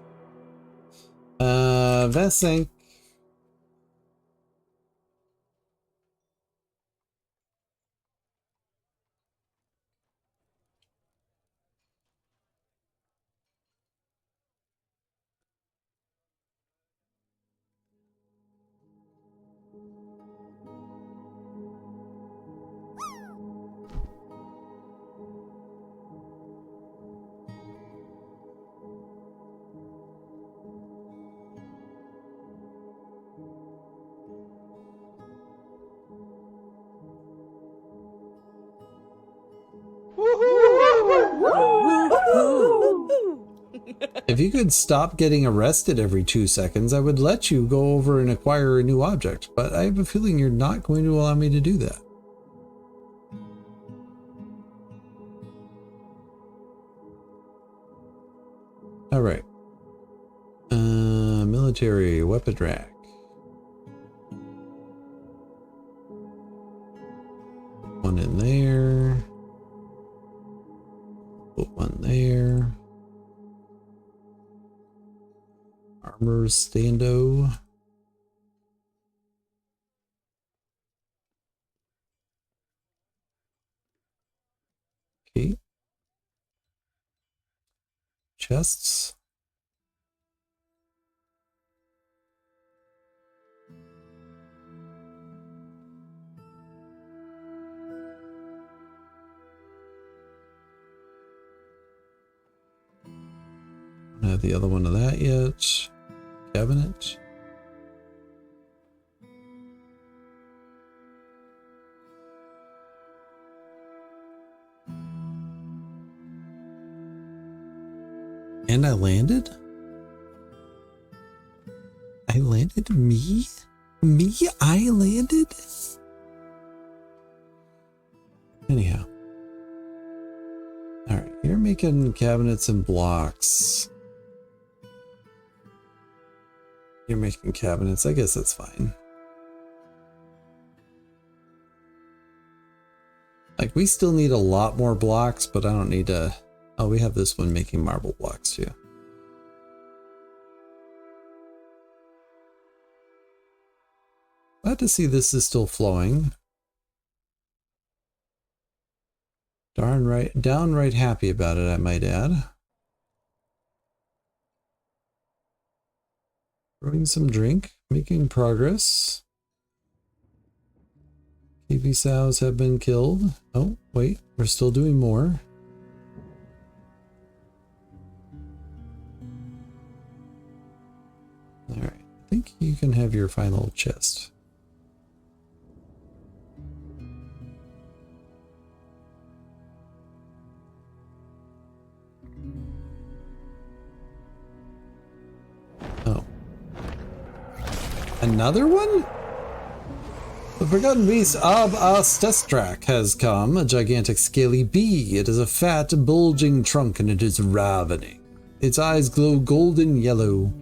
Vesink. If you could stop getting arrested every 2 seconds, I would let you go over and acquire a new object, but I have a feeling you're not going to allow me to do that. All right. Military weapon rack. One in there. Put one there. Armor stando. Okay. Chests. Don't have the other one of that yet. Cabinet. And I landed? I landed? Me? Me? I landed? Anyhow. Alright, you're making cabinets and blocks. You're making cabinets. I guess that's fine. Like, we still need a lot more blocks, but I don't need to... Oh, we have this one making marble blocks too. Glad to see this is still flowing. Downright happy about it, I might add. Brewing some drink, making progress. KB sows have been killed. Oh, wait, we're still doing more. Alright, I think you can have your final chest. Oh. Another one? The forgotten beast of Astestrak has come, a gigantic scaly bee. It has a fat, bulging trunk and it is ravening. Its eyes glow golden yellow.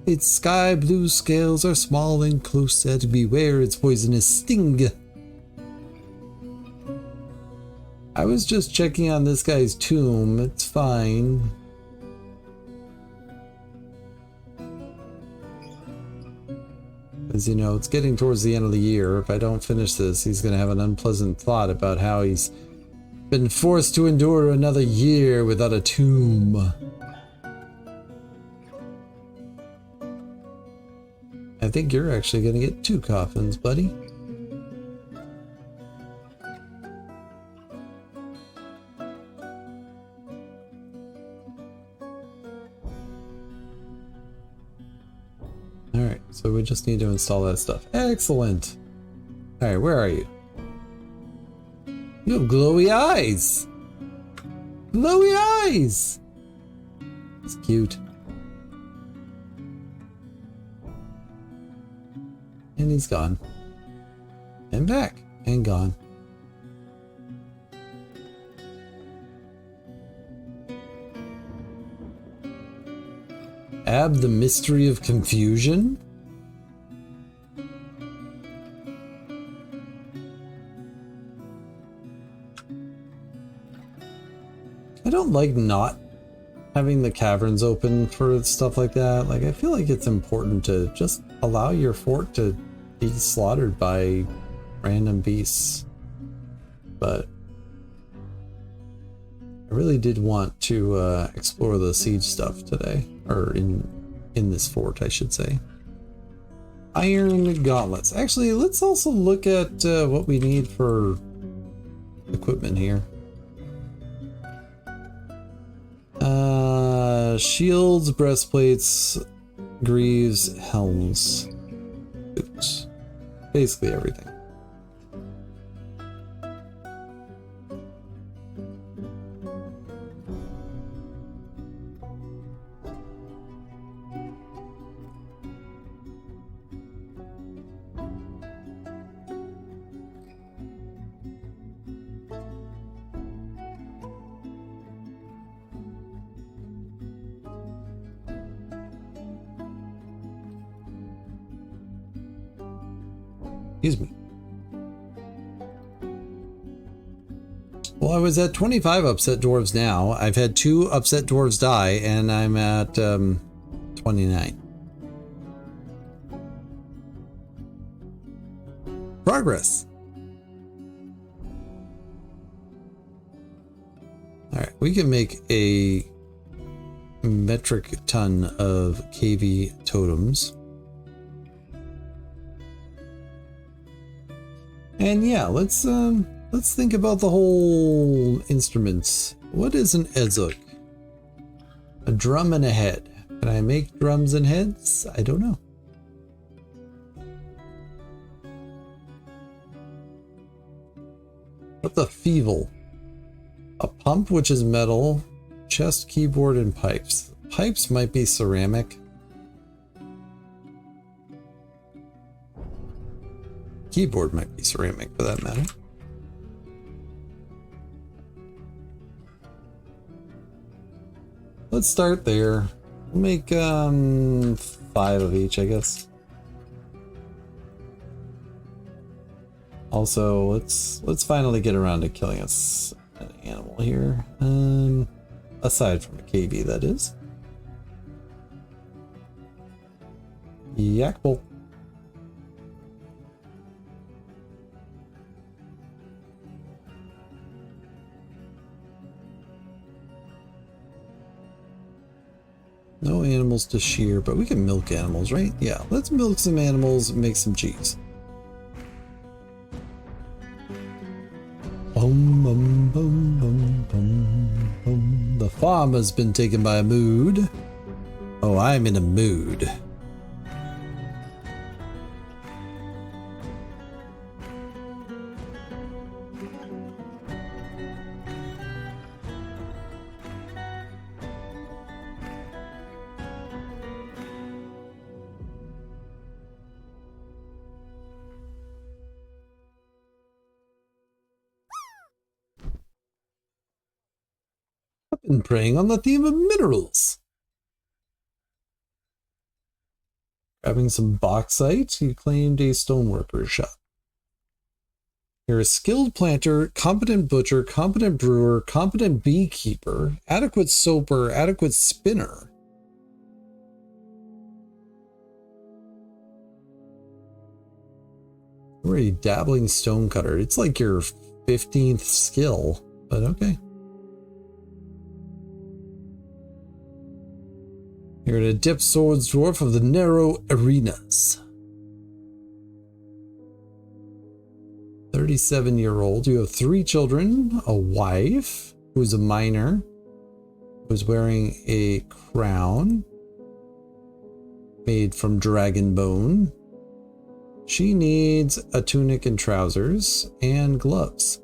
Its sky blue scales are small and close set. Beware its poisonous sting. I was just checking on this guy's tomb. It's fine. As you know, it's getting towards the end of the year. If I don't finish this, he's going to have an unpleasant thought about how he's been forced to endure another year without a tomb. I think you're actually going to get 2 coffins, buddy. Alright, so we just need to install that stuff. Excellent! Alright, where are you? You have glowy eyes! Glowy eyes! It's cute. And he's gone. And back. And gone. Ab the mystery of confusion? I don't like not having the caverns open for stuff like that. Like, I feel like it's important to just allow your fort to be slaughtered by random beasts. But I really did want to explore the siege stuff today, or in this fort, I should say. Iron gauntlets. Actually, let's also look at what we need for equipment here. Shields, breastplates, greaves, helms, boots. Basically everything. Excuse me. Well, I was at 25 upset dwarves now. I've had 2 upset dwarves die, and I'm at 29. Progress. All right, we can make a metric ton of KV totems. And yeah, let's think about the whole instruments. What is an ezuk? A drum and a head. Can I make drums and heads? I don't know. What's a feeble? A pump, which is metal, chest, keyboard, and pipes. Pipes might be ceramic. Keyboard might be ceramic for that matter. Let's start there. We'll make 5 of each, I guess. Also, let's finally get around to killing us an animal here. Aside from a KB, that is. Yak bull. No animals to shear, but we can milk animals, right? Yeah, let's milk some animals and make some cheese. Bum, bum, bum, bum, bum, bum. The farm has been taken by a mood. Oh, I'm in a mood. And preying on the theme of minerals. Grabbing some bauxite, you claimed a stoneworker's shop. You're a skilled planter, competent butcher, competent brewer, competent beekeeper, adequate soaper, adequate spinner. You're a dabbling stonecutter. It's like your 15th skill, but okay. You're an adept swords dwarf of the narrow arenas. 37-year-old. You have 3 children, a wife who's a miner, who's wearing a crown made from dragon bone. She needs a tunic and trousers and gloves.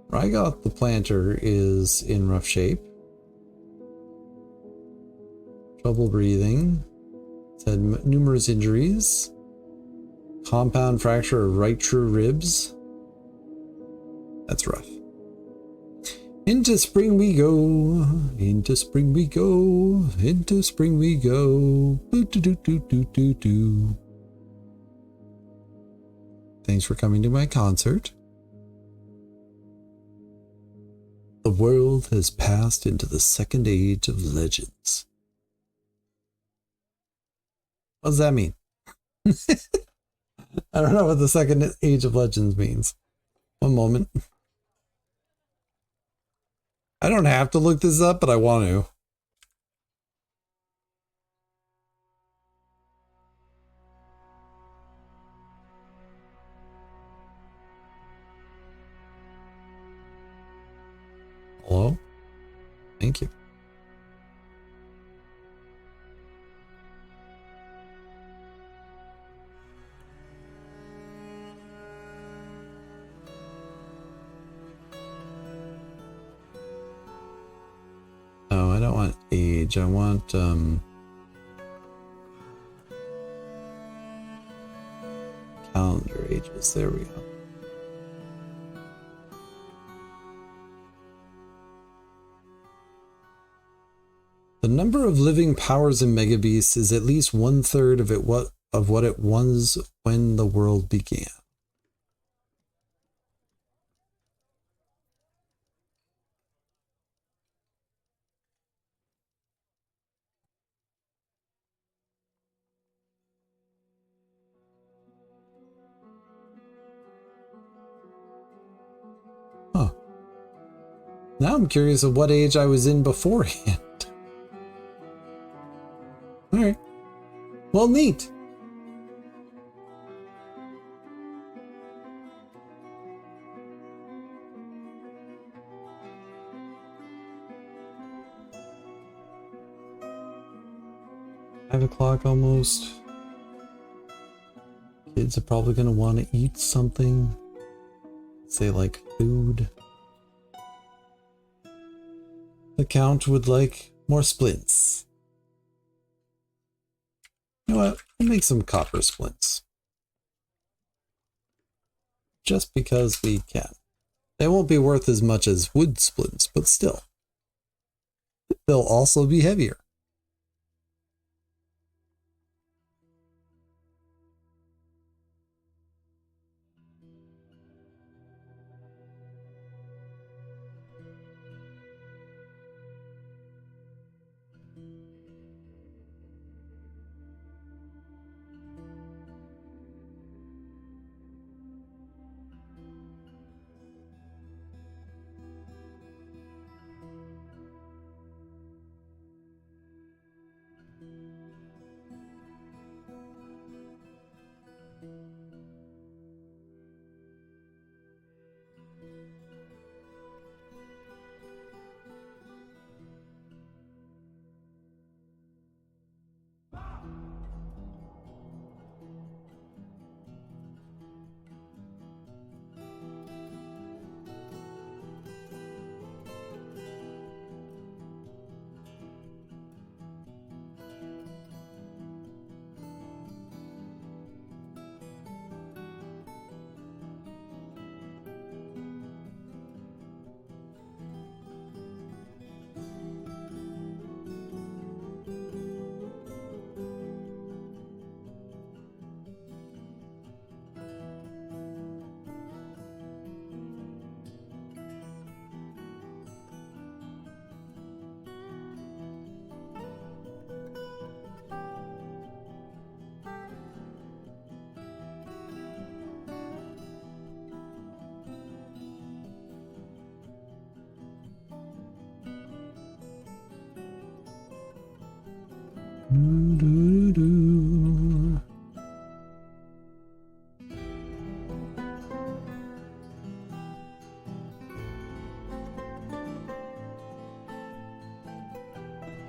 Rygoth the planter is in rough shape. Trouble breathing. It's had numerous injuries. Compound fracture of right true ribs. That's rough. Into spring we go, into spring we go, into spring we go. Boo doo doo doo doo doo doo. Thanks for coming to my concert. The world has passed into the second age of legends. What does that mean? I don't know what the second age of legends means. One moment. I don't have to look this up, but I want to. Hello? Thank you. No, I don't want age. I want calendar ages. There we go. The number of living powers in Megabeast is at least 1/3 of what it was when the world began. Huh. Now I'm curious of what age I was in beforehand. Alright. Well, neat. $5 almost. Kids are probably going to want to eat something. Say like food. The Count would like more splints. You know what? We'll make some copper splints. Just because we can. They won't be worth as much as wood splints, but still. They'll also be heavier.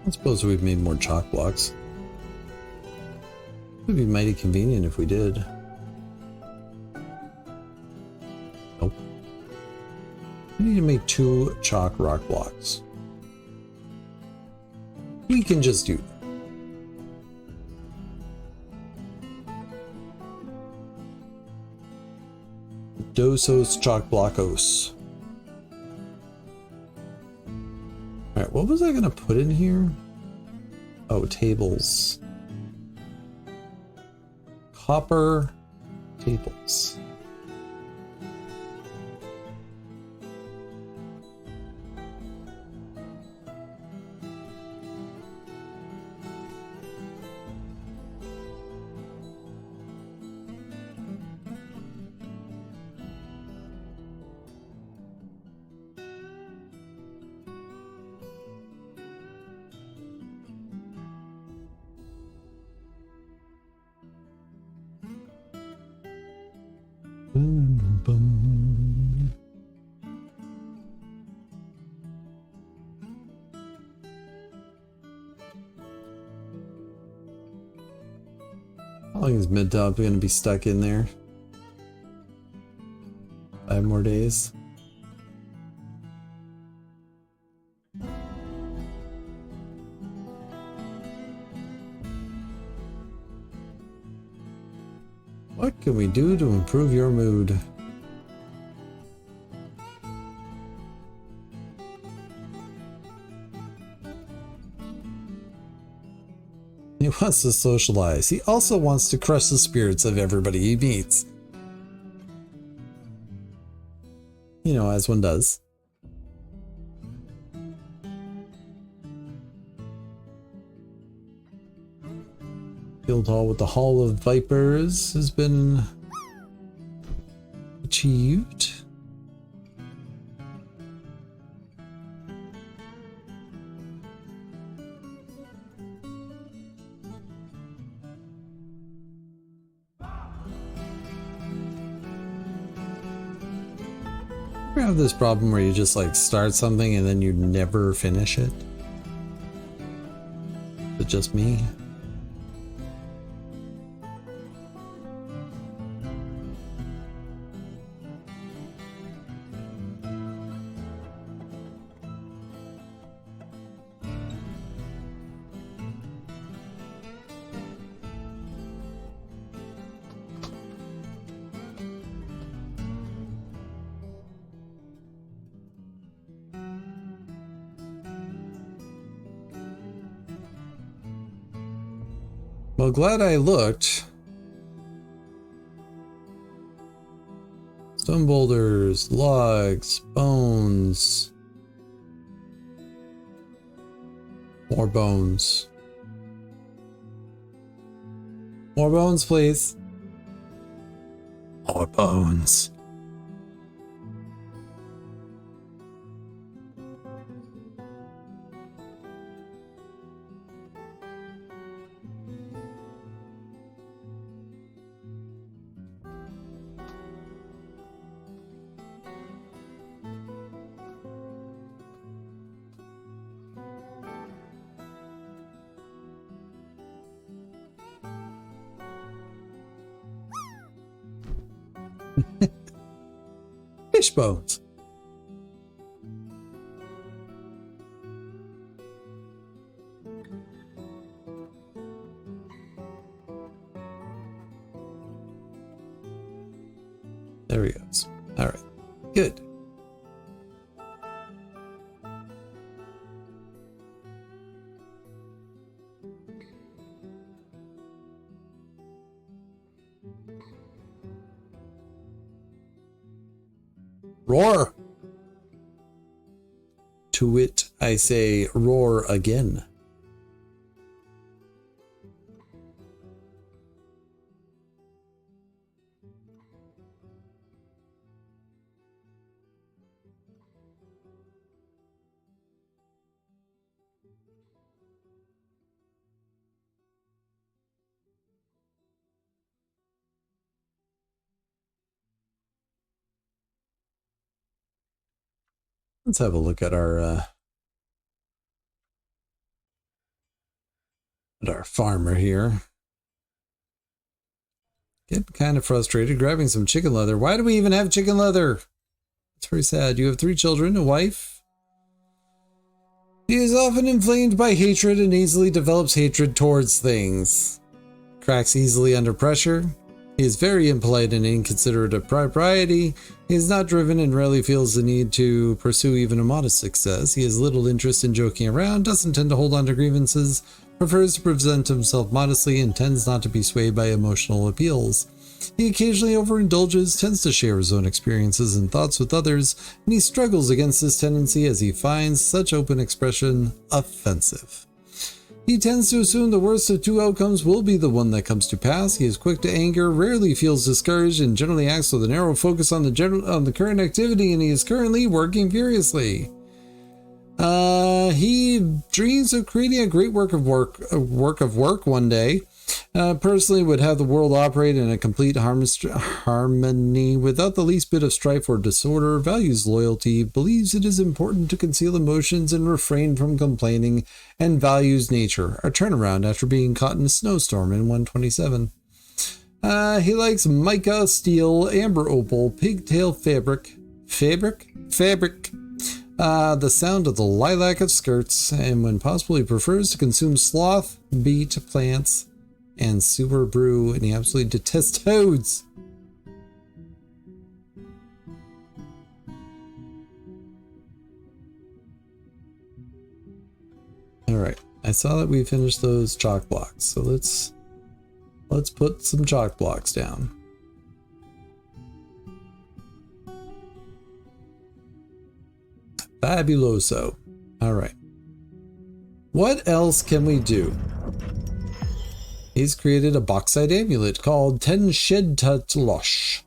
I suppose we've made more chalk blocks. It would be mighty convenient if we did. Nope. We need to make 2 chalk rock blocks. We can just do that. Dosos chalk blockos. Alright, what was I gonna put in here? Oh, tables. Copper tables. Boom, boom. How long is mid-top going to be stuck in there? 5 more days. What can we do to improve your mood? He wants to socialize. He also wants to crush the spirits of everybody he meets. You know, as one does. Guildhall with the Hall of Vipers has been achieved. You have this problem where you just like start something and then you never finish it? Is it just me? Well, glad I looked. Stone boulders, logs, bones. More bones. More bones, please. More bones. Fish bones. There he goes. All right. Good. Roar! To it, I say, roar again. Let's have a look at our farmer here. Getting kind of frustrated, grabbing some chicken leather. Why do we even have chicken leather? It's very sad. You have 3 children, a wife. He is often inflamed by hatred and easily develops hatred towards things. Cracks easily under pressure. He is very impolite and inconsiderate of propriety. He is not driven and rarely feels the need to pursue even a modest success. He has little interest in joking around, doesn't tend to hold on to grievances, prefers to present himself modestly, and tends not to be swayed by emotional appeals. He occasionally overindulges, tends to share his own experiences and thoughts with others, and he struggles against this tendency as he finds such open expression offensive. He tends to assume the worst of two outcomes will be the one that comes to pass. He is quick to anger, rarely feels discouraged, and generally acts with a narrow focus on the current activity, and he is currently working furiously. He dreams of creating a great work of work one day. Personally would have the world operate in a complete harmony without the least bit of strife or disorder, values loyalty, believes it is important to conceal emotions and refrain from complaining, and values nature, a turnaround after being caught in a snowstorm in 127. He likes mica, steel, amber opal, pigtail fabric, the sound of the lilac of skirts, and when possible he prefers to consume sloth, beet, plants, and sewer brew, and he absolutely detests toads. Alright, I saw that we finished those chalk blocks, so let's put some chalk blocks down. Fabuloso. Alright. What else can we do? He's created a bauxite amulet called Ten Shed Tatlosh,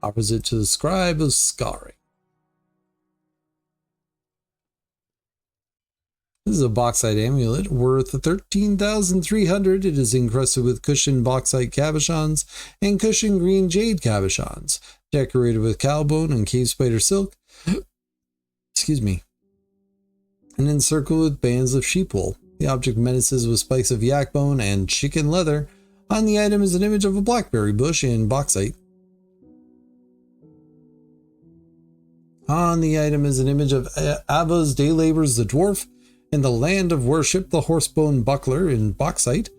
opposite to the Scribe of Scarring. This is a bauxite amulet worth 13,300. It is encrusted with cushioned bauxite cabochons and cushioned green jade cabochons, decorated with cowbone and cave spider silk. Excuse me. And encircled with bands of sheep wool. The object menaces with spikes of yak bone and chicken leather. On the item is an image of a blackberry bush in bauxite. On the item is an image of Ava's day labors the dwarf, in the land of worship the horsebone buckler in bauxite.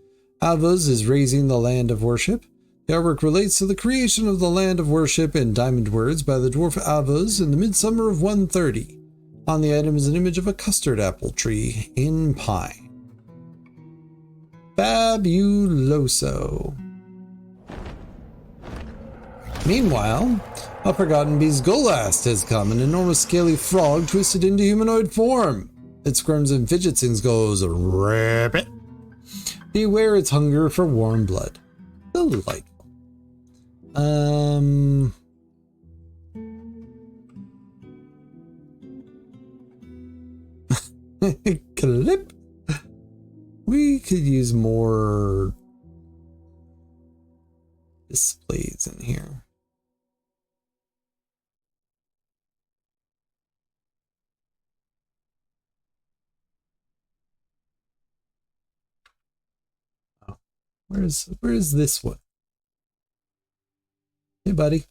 Ava's is raising the land of worship. The artwork relates to the creation of the land of worship in Diamondwords by the dwarf Ava's in the midsummer of 130. On the item is an image of a custard apple tree in pine. Fabuloso. Meanwhile, a forgotten beast Golast has come, an enormous scaly frog twisted into humanoid form. It squirms and fidgets and goes, "Rabbit." Beware its hunger for warm blood. Delightful. Clip. We could use more displays in here. Oh, where's this one? Hey, buddy.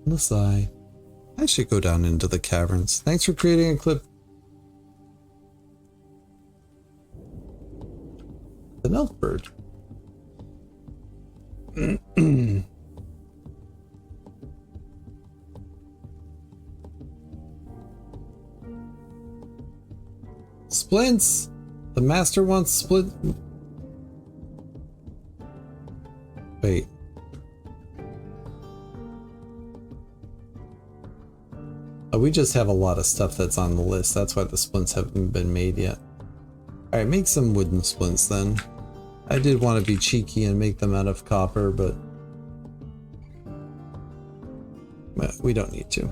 Let's lie. I should go down into the caverns. Thanks for creating a clip. An elf bird. Splints! The master wants splint. Wait. Oh, we just have a lot of stuff that's on the list. That's why the splints haven't been made yet. Alright, make some wooden splints then. I did want to be cheeky and make them out of copper, but we don't need to.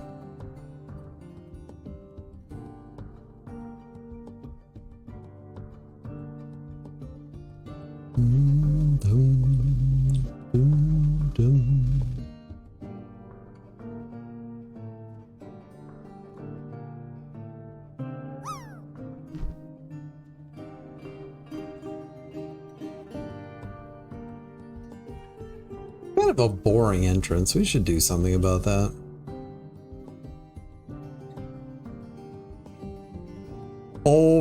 Kind of a boring entrance. We should do something about that.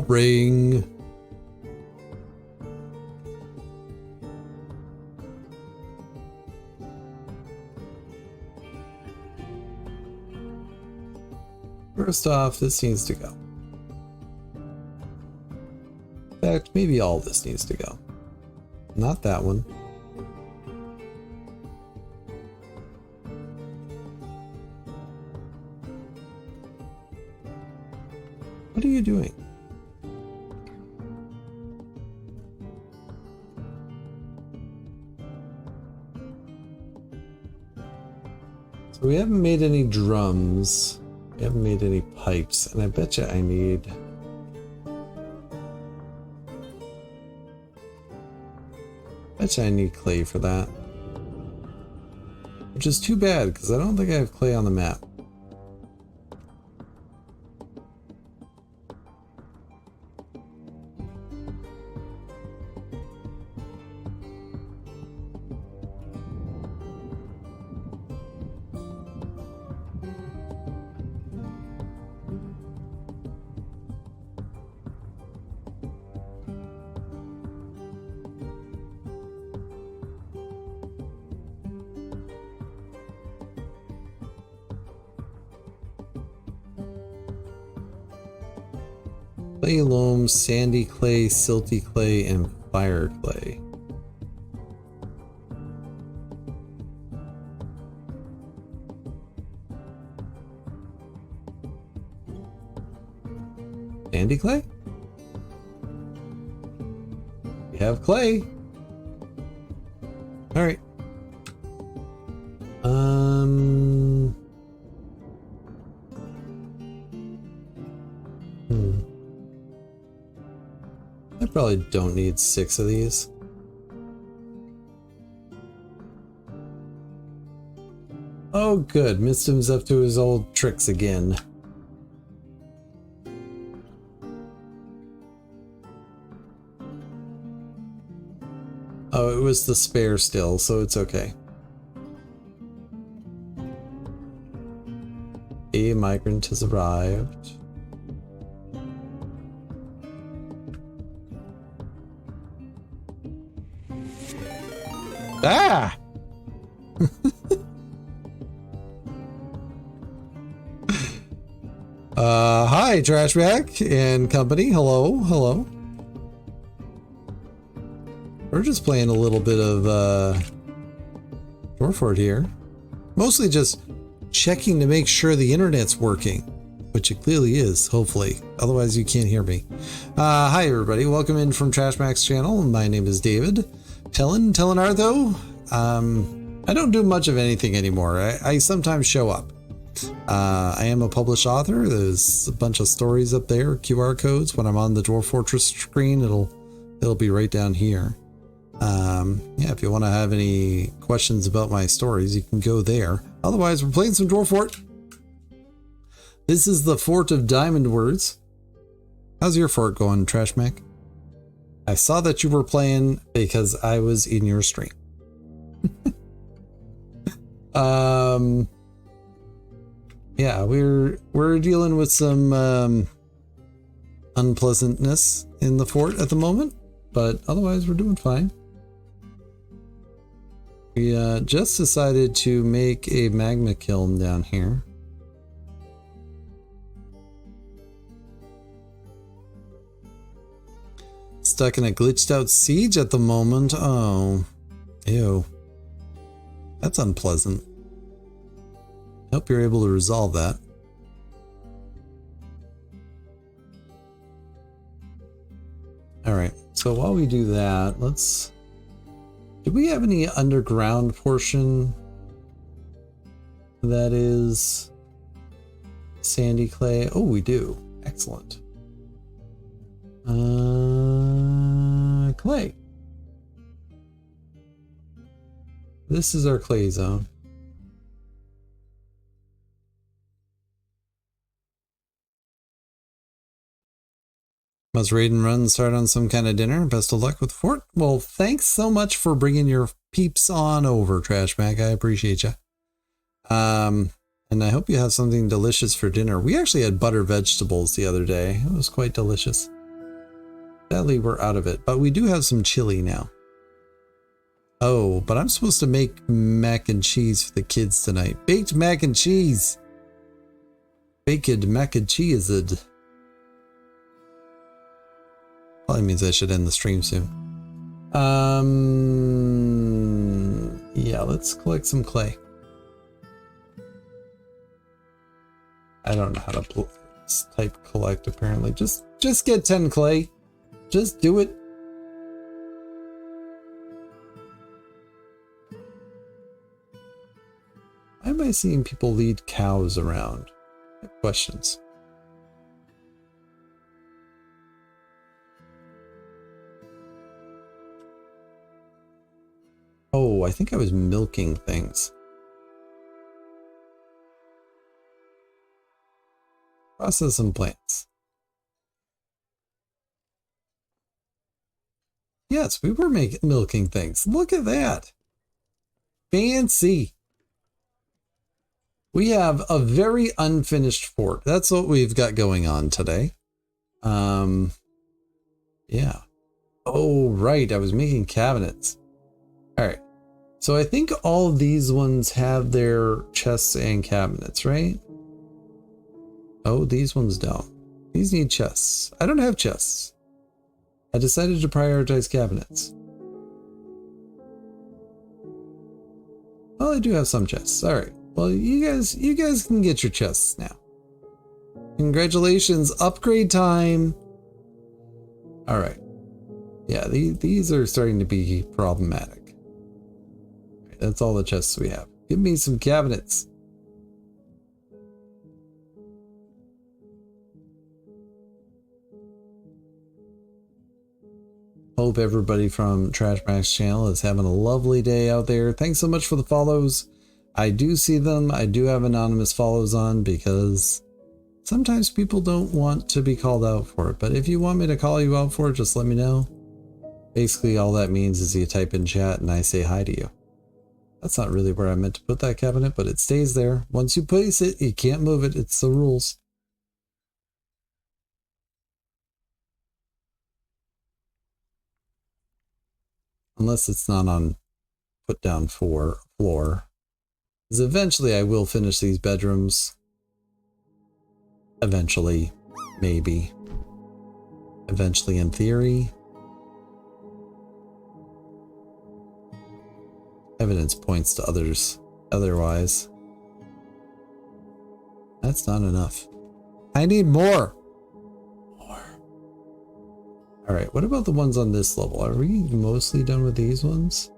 bell ring. First off, this needs to go. In fact, maybe all this needs to go. Not that one. What are you doing? So we haven't made any drums. We haven't made any pipes, and I bet you I need... I need clay for that. Which is too bad, because I don't think I have clay on the map. Clay loam, sandy clay, silty clay, and fire clay. Sandy clay? We have clay. All right. I probably don't need 6 of these. Oh good, Mistim's up to his old tricks again. Oh, it was the spare still, so it's okay. A migrant has arrived. Ah! Hi, Trashback and company. Hello, hello. We're just playing a little bit of Dwarfort here. Mostly just checking to make sure the internet's working, which it clearly is, hopefully. Otherwise, you can't hear me. Hi, everybody. Welcome in from Trashback's channel. My name is David. Telenartho. I don't do much of anything anymore. I sometimes show up. I am a published author. There's a bunch of stories up there, QR codes. When I'm on the Dwarf Fortress screen, it'll be right down here. Yeah, if you want to have any questions about my stories, you can go there. Otherwise, we're playing some Dwarf Fort. This is the Fort of Diamondwords. How's your fort going, Trashmac? I saw that you were playing because I was in your stream. Yeah, we're dealing with some unpleasantness in the fort at the moment, but otherwise we're doing fine. We just decided to make a magma kiln down here. Stuck in a glitched out siege at the moment. Oh, ew. That's unpleasant. Hope you're able to resolve that. Alright, so while we do that, let's... Do we have any underground portion that is sandy clay? Oh, we do. Excellent. Clay. This is our clay zone. Must raid and run and start on some kind of dinner. Best of luck with the fort. Well, thanks so much for bringing your peeps on over, Trashback. I appreciate you. And I hope you have something delicious for dinner. We actually had butter vegetables the other day. It was quite delicious. Sadly, we're out of it, but we do have some chili now. Oh, but I'm supposed to make mac and cheese for the kids tonight. Baked mac and cheese. Baked mac and cheese. Probably means I should end the stream soon. Yeah, let's collect some clay. I don't know how to type collect apparently. Just get 10 clay. Just do it. Why am I seeing people lead cows around? I have questions. Oh, I think I was milking things. Process some plants. Yes, we were milking things. Look at that. Fancy. We have a very unfinished fort. That's what we've got going on today. Yeah. Oh, right. I was making cabinets. All right. So I think all of these ones have their chests and cabinets, right? Oh, these ones don't. These need chests. I don't have chests. I decided to prioritize cabinets. Well, I do have some chests. All right. Well, you guys can get your chests now. Congratulations, upgrade time. All right. Yeah, these are starting to be problematic. That's all the chests we have. Give me some cabinets. Hope everybody from Trash Max channel is having a lovely day out there. Thanks so much for the follows. I do see them. I do have anonymous follows on because sometimes people don't want to be called out for it. But if you want me to call you out for it, just let me know. Basically, all that means is you type in chat and I say hi to you. That's not really where I meant to put that cabinet, but it stays there. Once you place it, you can't move it. It's the rules. Unless it's not on put down floor. Because eventually I will finish these bedrooms. Eventually. Maybe. Eventually in theory. Evidence points to others otherwise. That's not enough. I need more. All right, what about the ones on this level? Are we mostly done with these ones?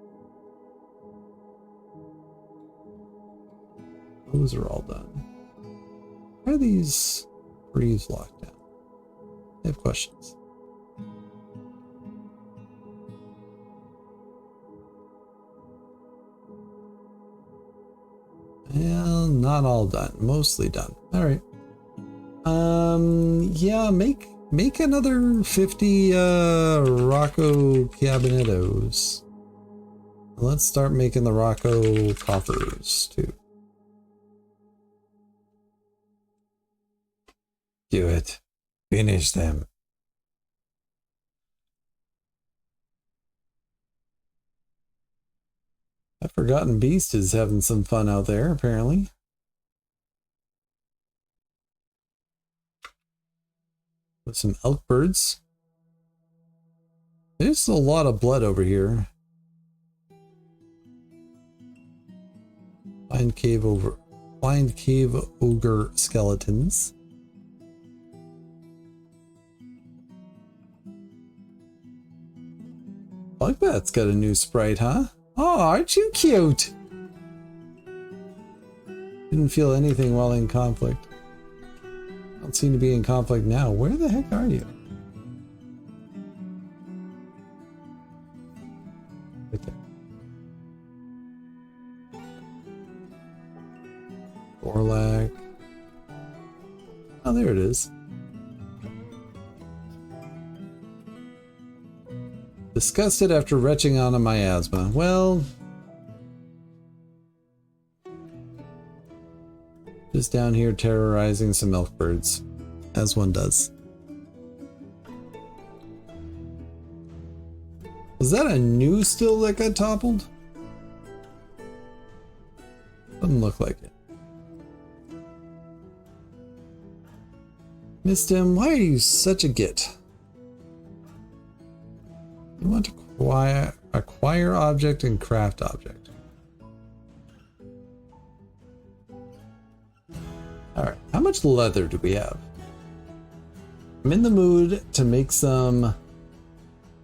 Those are all done. Why are these breeze locked down? I have questions. Well, not all done. Mostly done. All right. Yeah, make another 50 Rocco Cabinettos. Let's start making the Rocco coffers too. Do it. Finish them. That Forgotten Beast is having some fun out there, apparently. With some elk birds. There's a lot of blood over here. Blind cave ogre skeletons. Like that's got a new sprite, huh? Oh, aren't you cute? Didn't feel anything while in conflict. Don't seem to be in conflict now. Where the heck are you? Right there. Orlac. Oh, there it is. Disgusted after retching on my asthma. Well, just down here terrorizing some elk birds, as one does. Was that a new still that got toppled? Doesn't look like it. Missed him. Why are you such a git? You want to acquire object and craft object. Alright, how much leather do we have? I'm in the mood to make some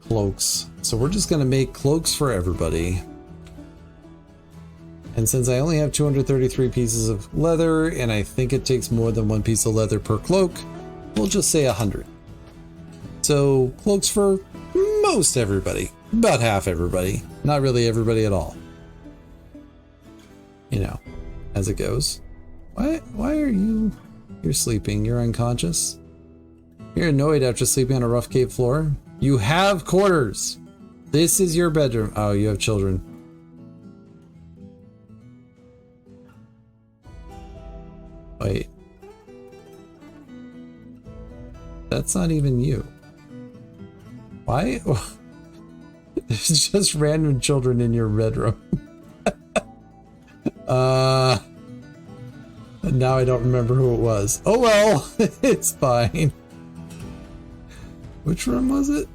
cloaks. So we're just going to make cloaks for everybody. And since I only have 233 pieces of leather, and I think it takes more than one piece of leather per cloak, we'll just say 100. So cloaks for most everybody. About half everybody. Not really everybody at all. You know, as it goes. Why are you... You're sleeping. You're unconscious. You're annoyed after sleeping on a rough cave floor. You have quarters. This is your bedroom. Oh, you have children. Wait. That's not even you. Why? There's just random children in your bedroom. Now I don't remember who it was. Oh well, it's fine. Which room was it?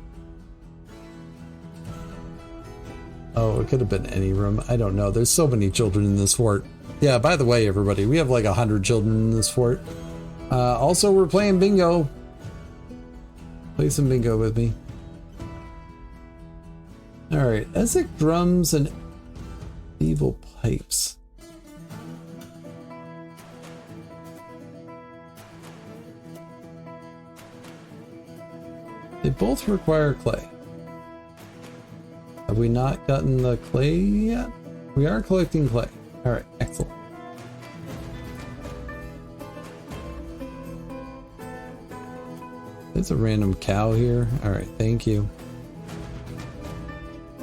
Oh, it could have been any room. I don't know. There's so many children in this fort. Yeah, by the way, everybody, we have like 100 children in this fort. Also, we're playing bingo. Play some bingo with me. Alright, Ezek drums and evil pipes. They both require clay. Have we not gotten the clay yet? We are collecting clay. Alright, excellent. There's a random cow here. Alright, thank you.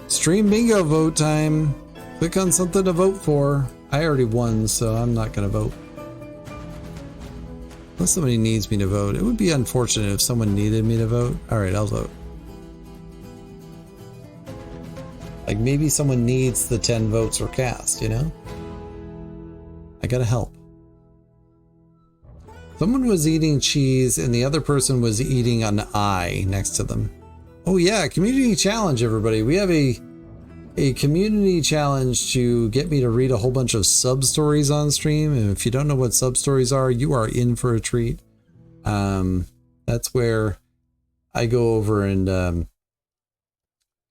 Stream bingo vote time. Click on something to vote for. I already won, so I'm not going to vote. Unless somebody needs me to vote. It would be unfortunate if someone needed me to vote. Alright, I'll vote. Like maybe someone needs the 10 votes were cast, you know? I gotta help. Someone was eating cheese and the other person was eating an eye next to them. Oh yeah, community challenge, everybody. We have a community challenge to get me to read a whole bunch of sub stories on stream. And if you don't know what sub stories are, you are in for a treat. That's where I go over and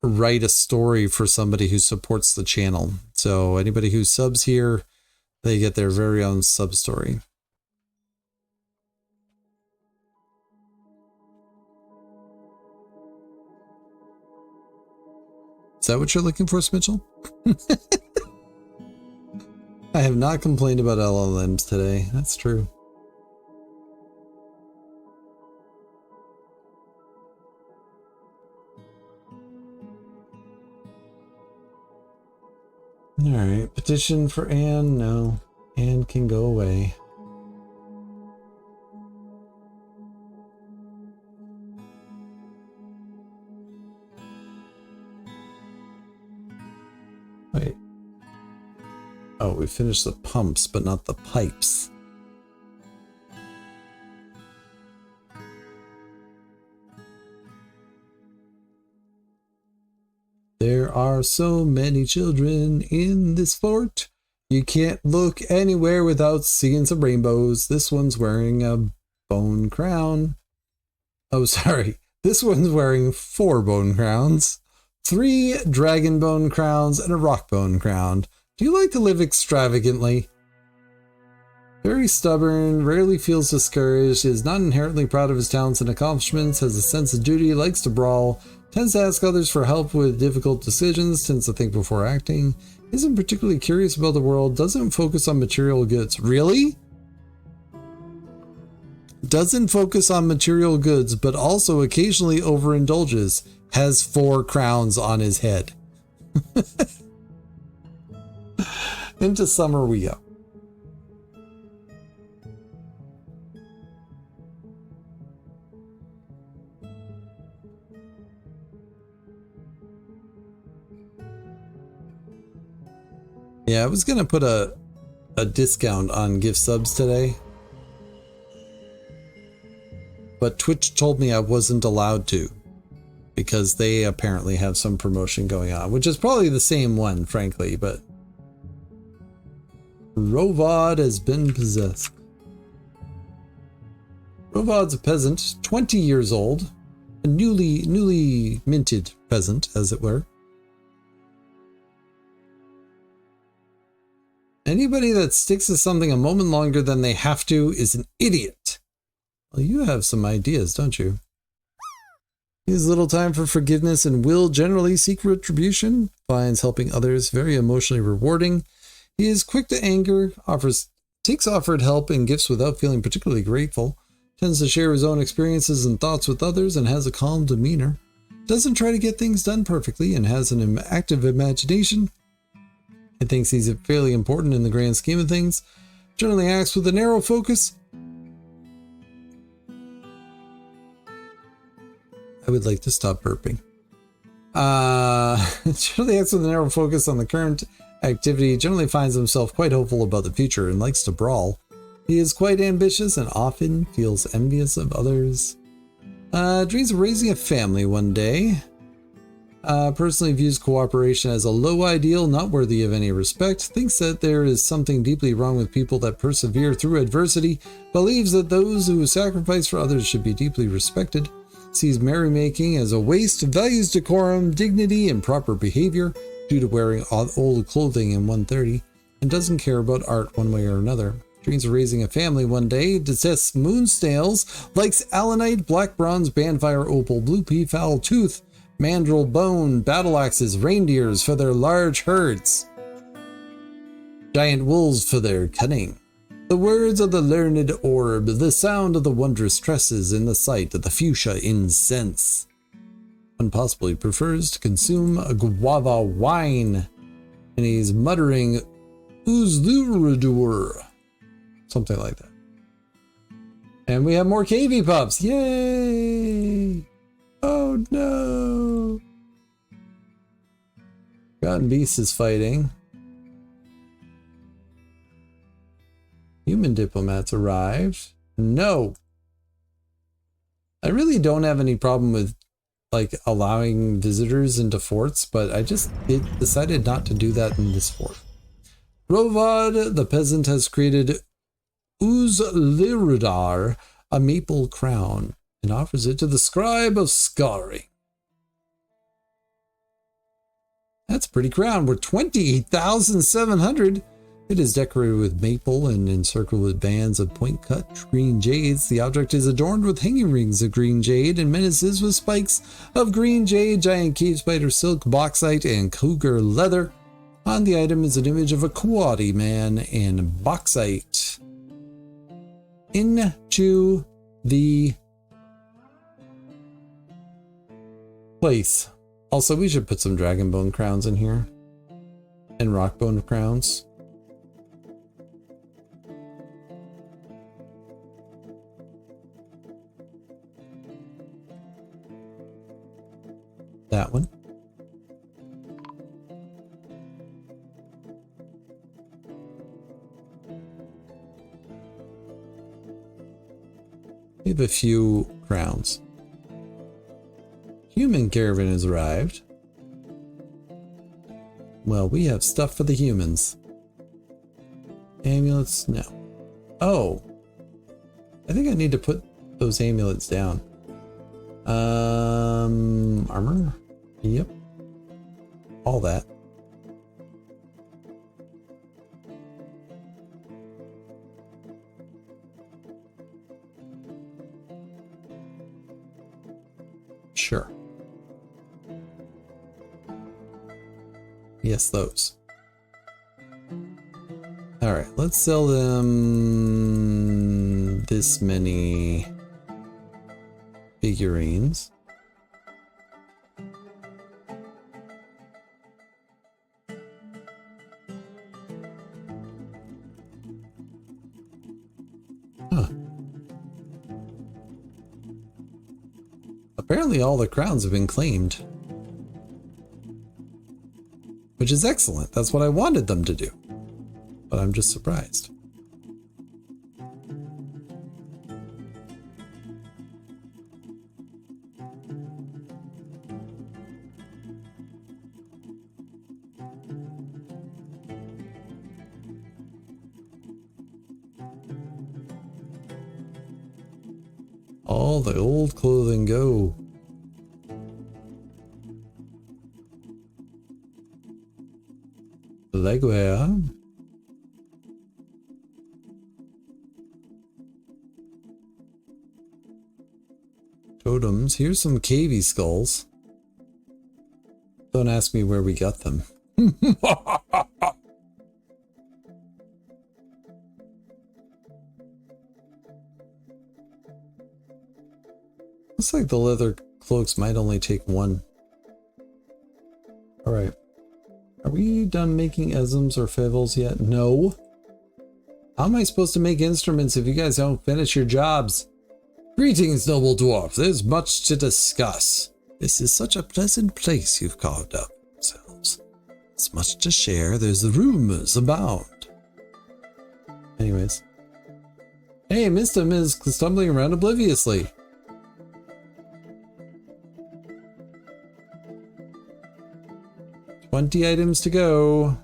write a story for somebody who supports the channel. So anybody who subs here, they get their very own sub story. Is that what you're looking for, Smitchell? I have not complained about LLMs today. That's true. Alright, petition for Anne. No, Anne can go away. Wait. Oh, we finished the pumps, but not the pipes. There are so many children in this fort. You can't look anywhere without seeing some rainbows. This one's wearing a bone crown. Oh, sorry. This one's wearing 4 bone crowns, 3 dragon bone crowns, and a rock bone crown. Do you like to live extravagantly? Very stubborn, rarely feels discouraged, is not inherently proud of his talents and accomplishments, has a sense of duty, likes to brawl, tends to ask others for help with difficult decisions, tends to think before acting, isn't particularly curious about the world, doesn't focus on material goods. Really? Doesn't focus on material goods, but also occasionally overindulges, has 4 crowns on his head. Into summer we go. Yeah, I was gonna put a discount on gift subs today, but Twitch told me I wasn't allowed to because they apparently have some promotion going on, which is probably the same one, frankly, but Rovod has been possessed. Rovod's a peasant, 20 years old, a newly minted peasant, as it were. Anybody that sticks to something a moment longer than they have to is an idiot. Well, you have some ideas, don't you? He has little time for forgiveness and will generally seek retribution, finds helping others very emotionally rewarding. He is quick to anger, takes offered help and gifts without feeling particularly grateful, tends to share his own experiences and thoughts with others and has a calm demeanor, doesn't try to get things done perfectly and has an active imagination. He thinks he's fairly important in the grand scheme of things, generally acts with a narrow focus. I would like to stop burping. Generally acts with a narrow focus on the current activity, generally finds himself quite hopeful about the future and likes to brawl. He is quite ambitious and often feels envious of others. Dreams of raising a family one day. Personally views cooperation as a low ideal, not worthy of any respect. Thinks that there is something deeply wrong with people that persevere through adversity. Believes that those who sacrifice for others should be deeply respected. Sees merrymaking as a waste. Values decorum, dignity, and proper behavior due to wearing old clothing in 130. And doesn't care about art one way or another. Dreams of raising a family one day, detests moon snails, likes allanite, black bronze, bandfire opal, blue peafowl tooth, mandrill bone, battle axes, reindeers for their large herds, giant wolves for their cunning, the words of the learned orb, the sound of the wondrous tresses, in the sight of the fuchsia incense. One possibly prefers to consume a guava wine, and he's muttering Uzluradur. Something like that. And we have more KV pups. Yay! Oh no! Forgotten Beast is fighting. Human diplomats arrived. No! I really don't have any problem with like allowing visitors into forts, but I just decided not to do that in this fort. Rovad, the peasant, has created Uzliridar, a maple crown, and offers it to the scribe of scarring. That's a pretty crown. We're 28,700. It is decorated with maple and encircled with bands of point-cut green jades. The object is adorned with hanging rings of green jade and menaces with spikes of green jade, giant cave spider silk, bauxite, and cougar leather. On the item is an image of a Kuwati man in bauxite. Into the place. Also, we should put some dragon bone crowns in here and rock bone crowns. That one. We have a few crowns. Human caravan has arrived. Well, we have stuff for the humans. Amulets? No. Oh. I think I need to put those amulets down. Armor? Yep. All that. Sure. Yes, those. All right, let's sell them this many figurines. Huh. Apparently all the crowns have been claimed. which is excellent. That's what I wanted them to do. But I'm just surprised. All the old clothing go. Legwear. Totems. Here's some cavey skulls. Don't ask me where we got them. Looks like the leather cloaks might only take one. Alright. Are we done making esms or fivels yet? No. How am I supposed to make instruments if you guys don't finish your jobs? Greetings, noble dwarf. There's much to discuss. This is such a pleasant place you've carved out for yourselves. It's much to share. There's rumors abound. Anyways. Hey, missed him is stumbling around obliviously. $20 items to go.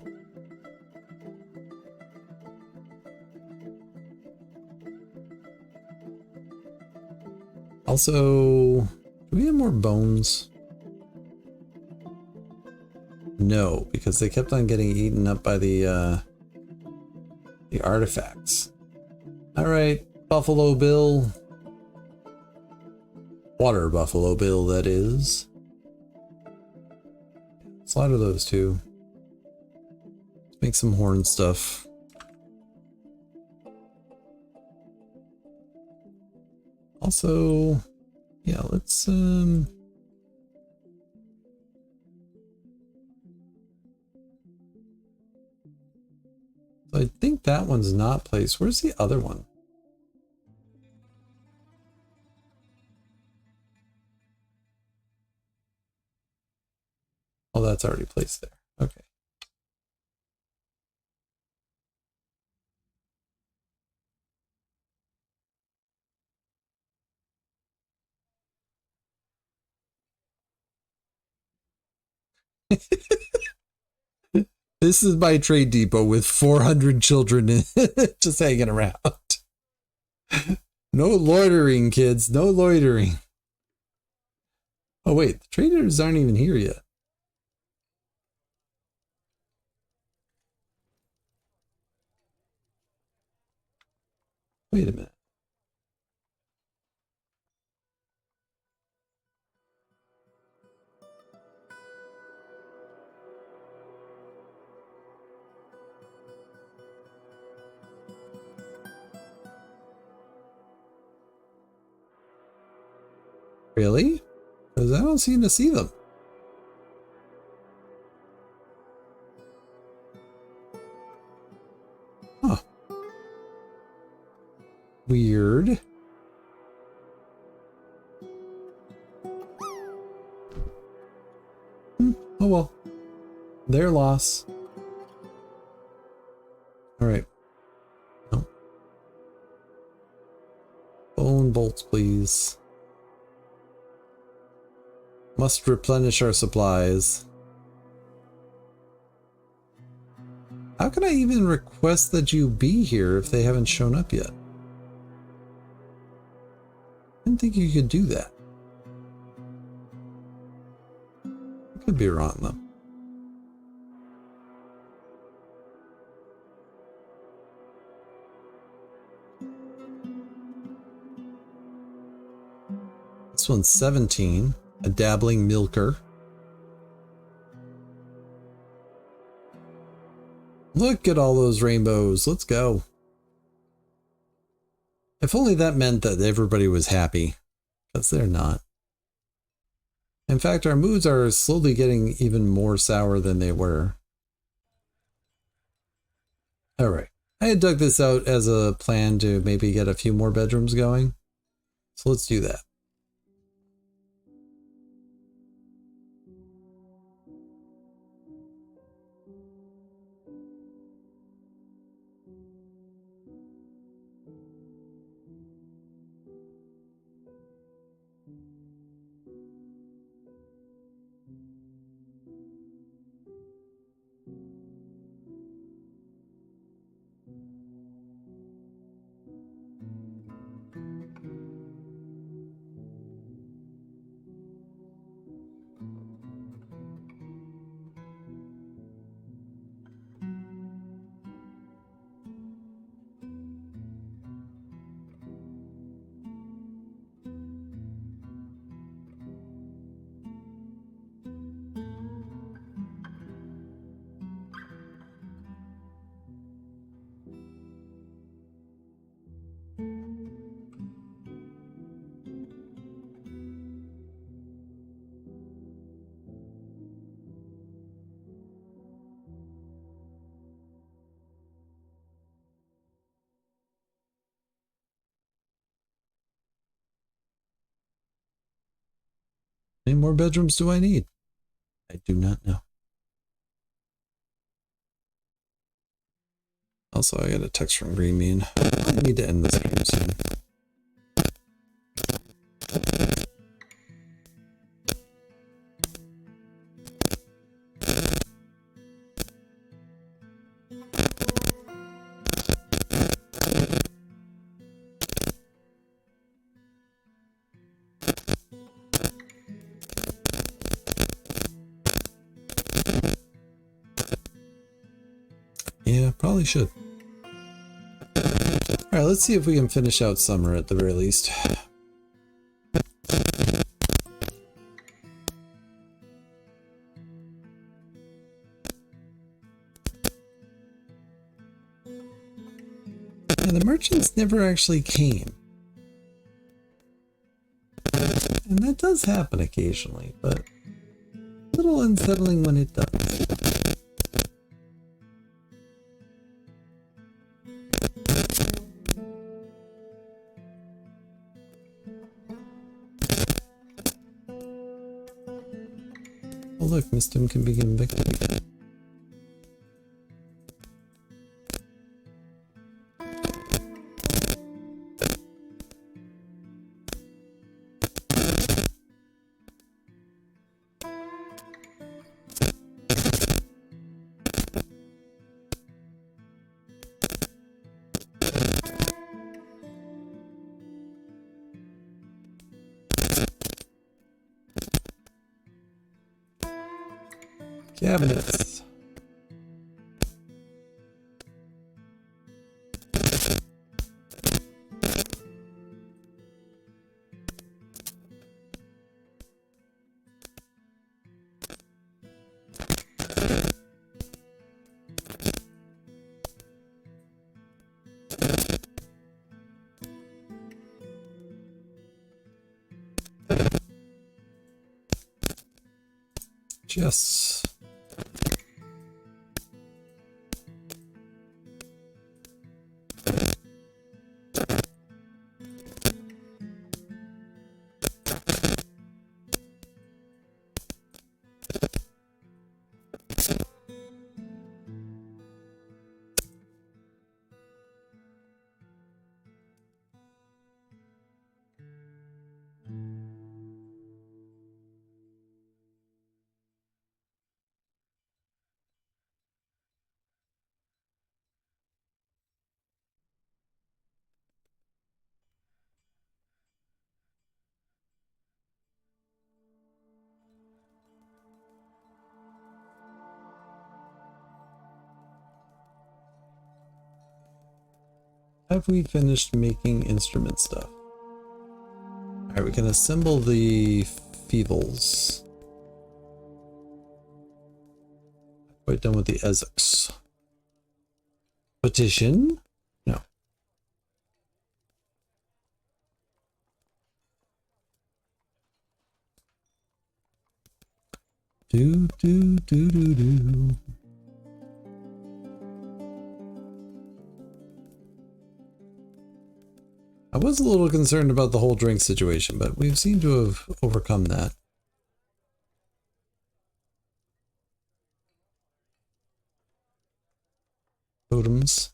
Also, do we have more bones? No, because they kept on getting eaten up by the artifacts. All right, Buffalo Bill. Water Buffalo Bill, that is. Slaughter those two. Let's make some horn stuff. Also, yeah, let's so I think that one's not placed. Where's the other one? Oh, that's already placed there. Okay. This is my trade depot with 400 children in just hanging around. No loitering, kids. No loitering. Oh, wait. The traders aren't even here yet. Wait a minute. Really? Because I don't seem to see them. Huh. Weird. Oh well. Their loss. Alright. No. Bone bolts, please. Must replenish our supplies. How can I even request that you be here if they haven't shown up yet? I didn't think you could do that. I could be wrong though. This one's 17. A dabbling milker. Look at all those rainbows. Let's go. If only that meant that everybody was happy. Because they're not. In fact, our moods are slowly getting even more sour than they were. Alright. I had dug this out as a plan to maybe get a few more bedrooms going. So let's do that. many more bedrooms do I need? I do not know. Also, I got a text from Green Mean. I need to end this stream soon. Yeah, probably should. Alright, let's see if we can finish out summer at the very least. Yeah, the merchants never actually came. And that does happen occasionally, but a little unsettling when it does. Oh look, Miss Dim can be convicted again. Cabinets. Chests. Have we finished making instrument stuff? Alright, we can assemble the Feebles. Quite done with the Ezeks. Petition? No. Do do do do do. I was a little concerned about the whole drink situation, but we've seemed to have overcome that. Totems.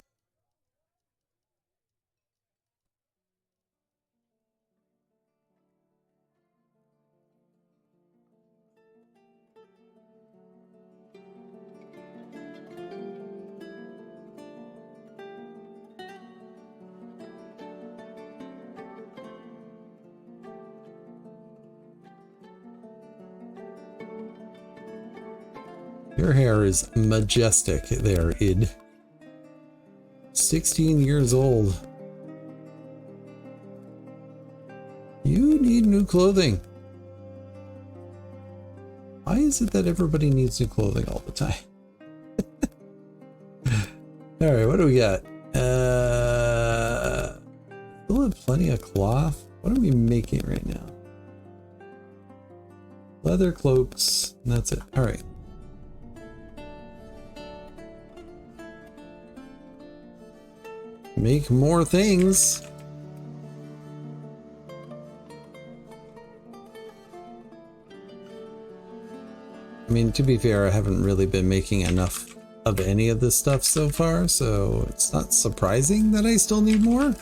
Your hair is majestic there, Id. 16 years old. You need new clothing. Why is it that everybody needs new clothing all the time? Alright, what do we got? Still have plenty of cloth. What are we making right now? Leather cloaks, and that's it. Alright. Make more things. I mean, to be fair, I haven't really been making enough of any of this stuff so far, so it's not surprising that I still need more.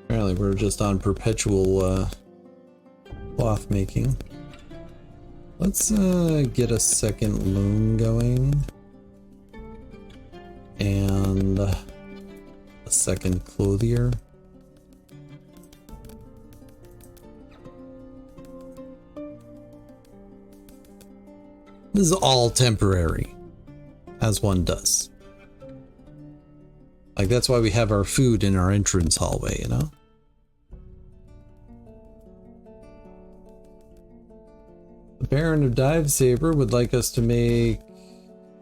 Apparently we're just on perpetual cloth making. Let's get a second loom going. And a second clothier. This is all temporary, as one does. Like, that's why we have our food in our entrance hallway, you know? The Baron of Divesaber would like us to make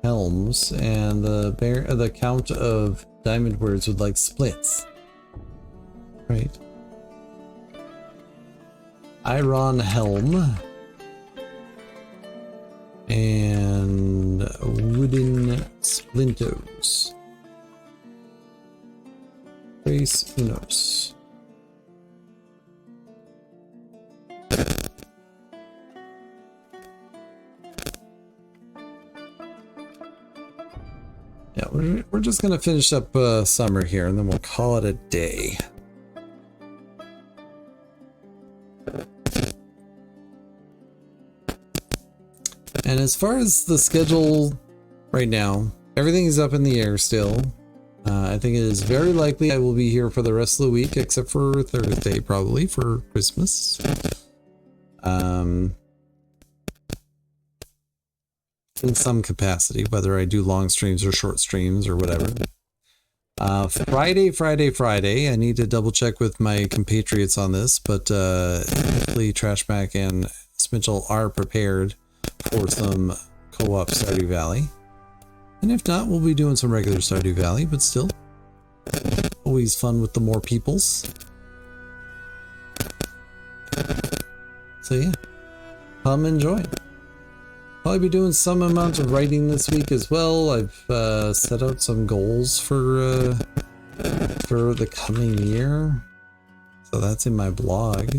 helms, and the Count of Diamondwords would like splits. Right. Iron helm. And wooden splinters. Tres unos. Yeah, we're just gonna finish up summer here, and then we'll call it a day. And as far as the schedule right now, everything is up in the air still. I think it is very likely I will be here for the rest of the week, except for Thursday, probably, for Christmas. In some capacity, whether I do long streams or short streams or whatever. Friday. I need to double check with my compatriots on this, but hopefully Trashback and Smitchell are prepared for some co-op Stardew Valley. And if not, we'll be doing some regular Stardew Valley, but still, always fun with the more peoples. So yeah, come enjoy. Probably be doing some amount of writing this week as well. I've set out some goals for the coming year, so that's in my blog.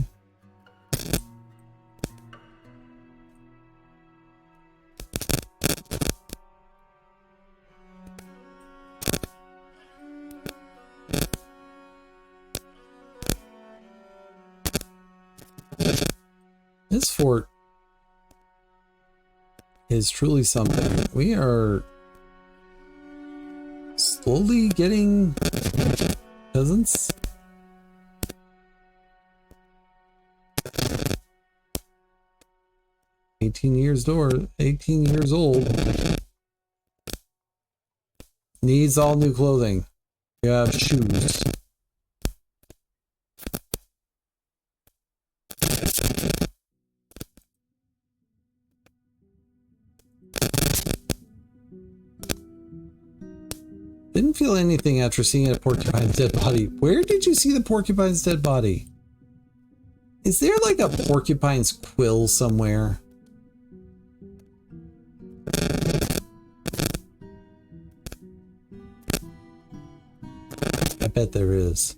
This fort is truly something. We are slowly getting peasants. $18 years old. Needs all new clothing. You have shoes. Didn't feel anything after seeing a porcupine's dead body. Where did you see the porcupine's dead body? Is there like a porcupine's quill somewhere? I bet there is.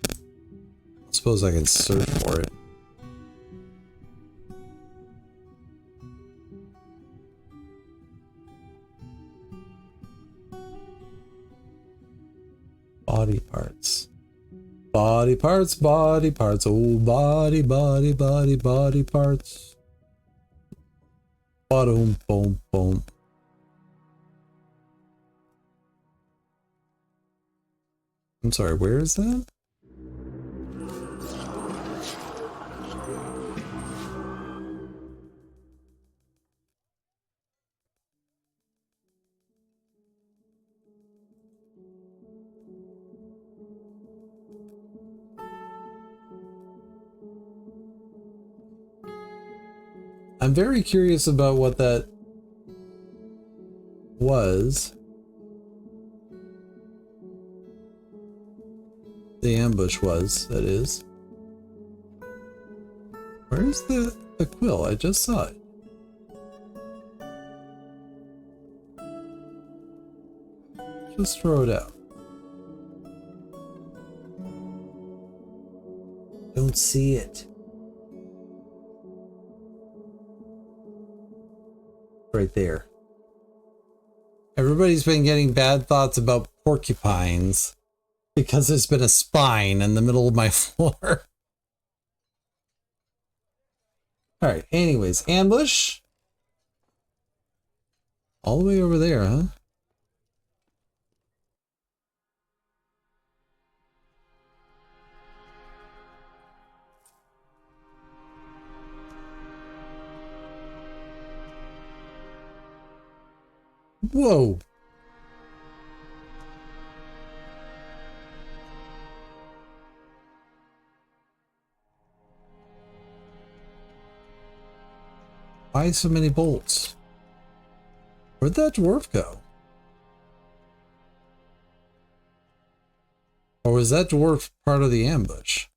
I suppose I can search for it. Body parts. Body parts, body parts. Oh, body parts. Boom, boom, boom. I'm sorry, where is that? I'm very curious about what that was. the ambush was, that is. Where's the quill? I just saw it. Just throw it out. Don't see it. Right there. Everybody's been getting bad thoughts about porcupines because there's been a spine in the middle of my floor. Alright, anyways, ambush. All the way over there, huh? Whoa! Why so many bolts? Where'd that dwarf go? Or was that dwarf part of the ambush?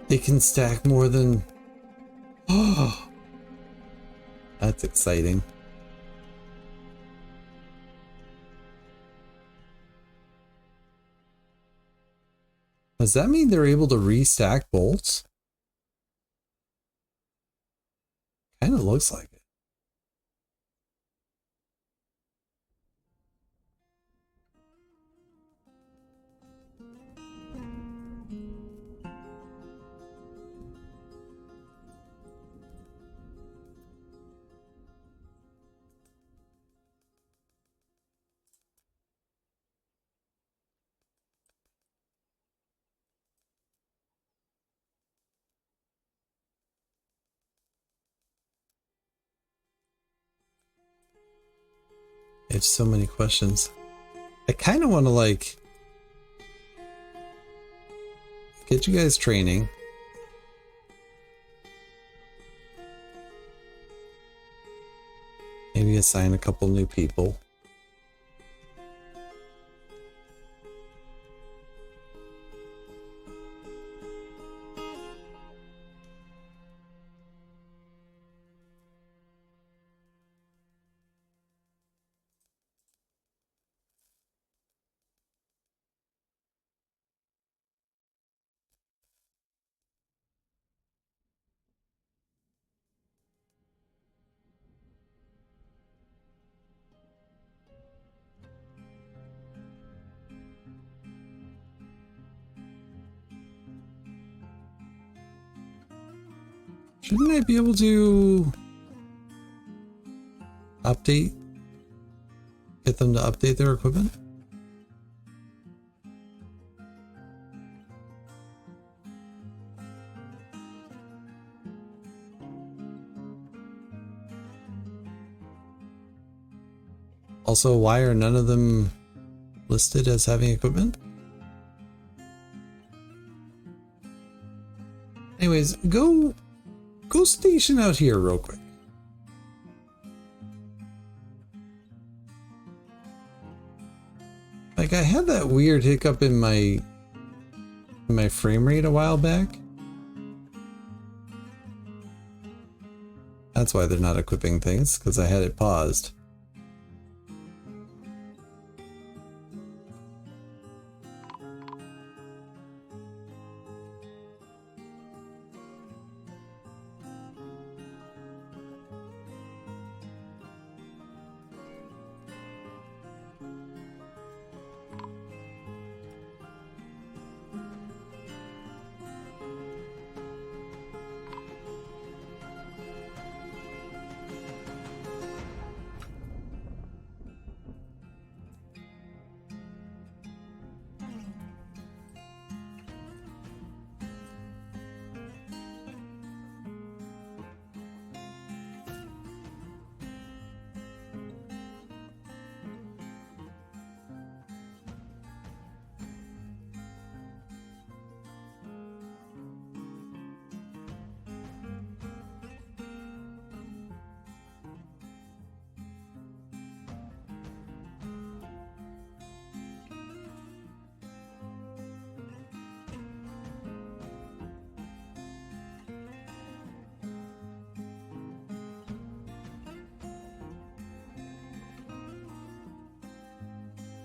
It can stack more than... Oh! That's exciting. Does that mean they're able to restack bolts? Kind of looks like it. I have so many questions. I kind of want to like get you guys training. Maybe assign a couple new people. Shouldn't I be able to update? Get them to update their equipment? Also, why are none of them listed as having equipment? Anyways, go station out here real quick. Like, I had that weird hiccup in my frame rate a while back. That's why they're not equipping things, because I had it paused.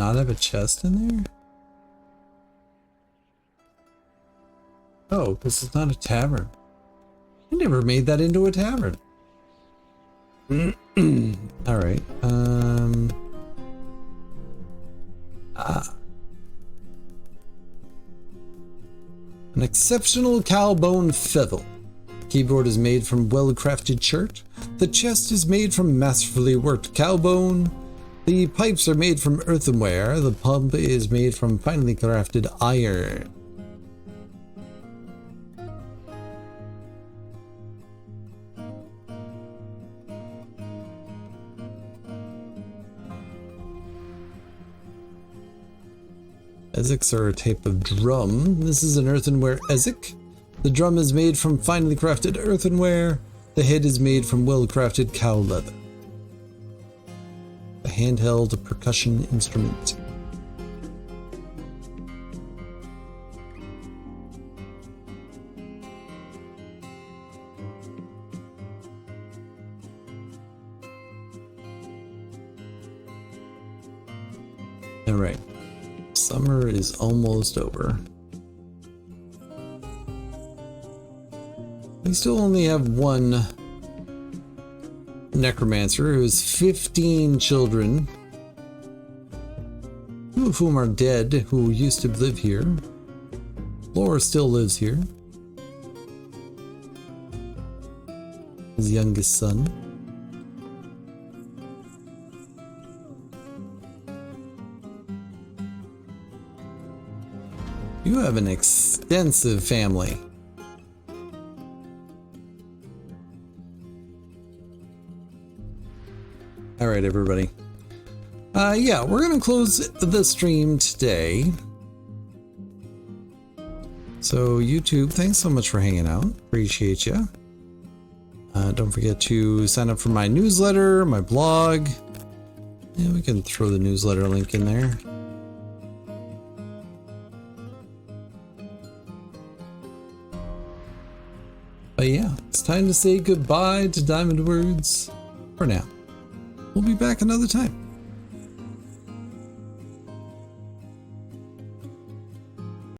not have a chest in there? Oh, this is not a tavern. I never made that into a tavern. Alright, An exceptional cowbone fiddle. Keyboard is made from well-crafted chert. The chest is made from masterfully worked cowbone. The pipes are made from earthenware. The pump is made from finely crafted iron. Ezeks are a type of drum. This is an earthenware ezek. The drum is made from finely crafted earthenware. The head is made from well-crafted cow leather. A handheld percussion instrument. All right. Summer is almost over. We still only have one necromancer who has 15 children, 2 of whom are dead, who used to live here. Laura still lives here. His youngest son. You have an extensive family. All right, everybody. Yeah, we're gonna close the stream today. So YouTube, thanks so much for hanging out. Appreciate you. Don't forget to sign up for my newsletter, my blog. Yeah, we can throw the newsletter link in there. But yeah, it's time to say goodbye to Diamondwords for now. We'll be back another time.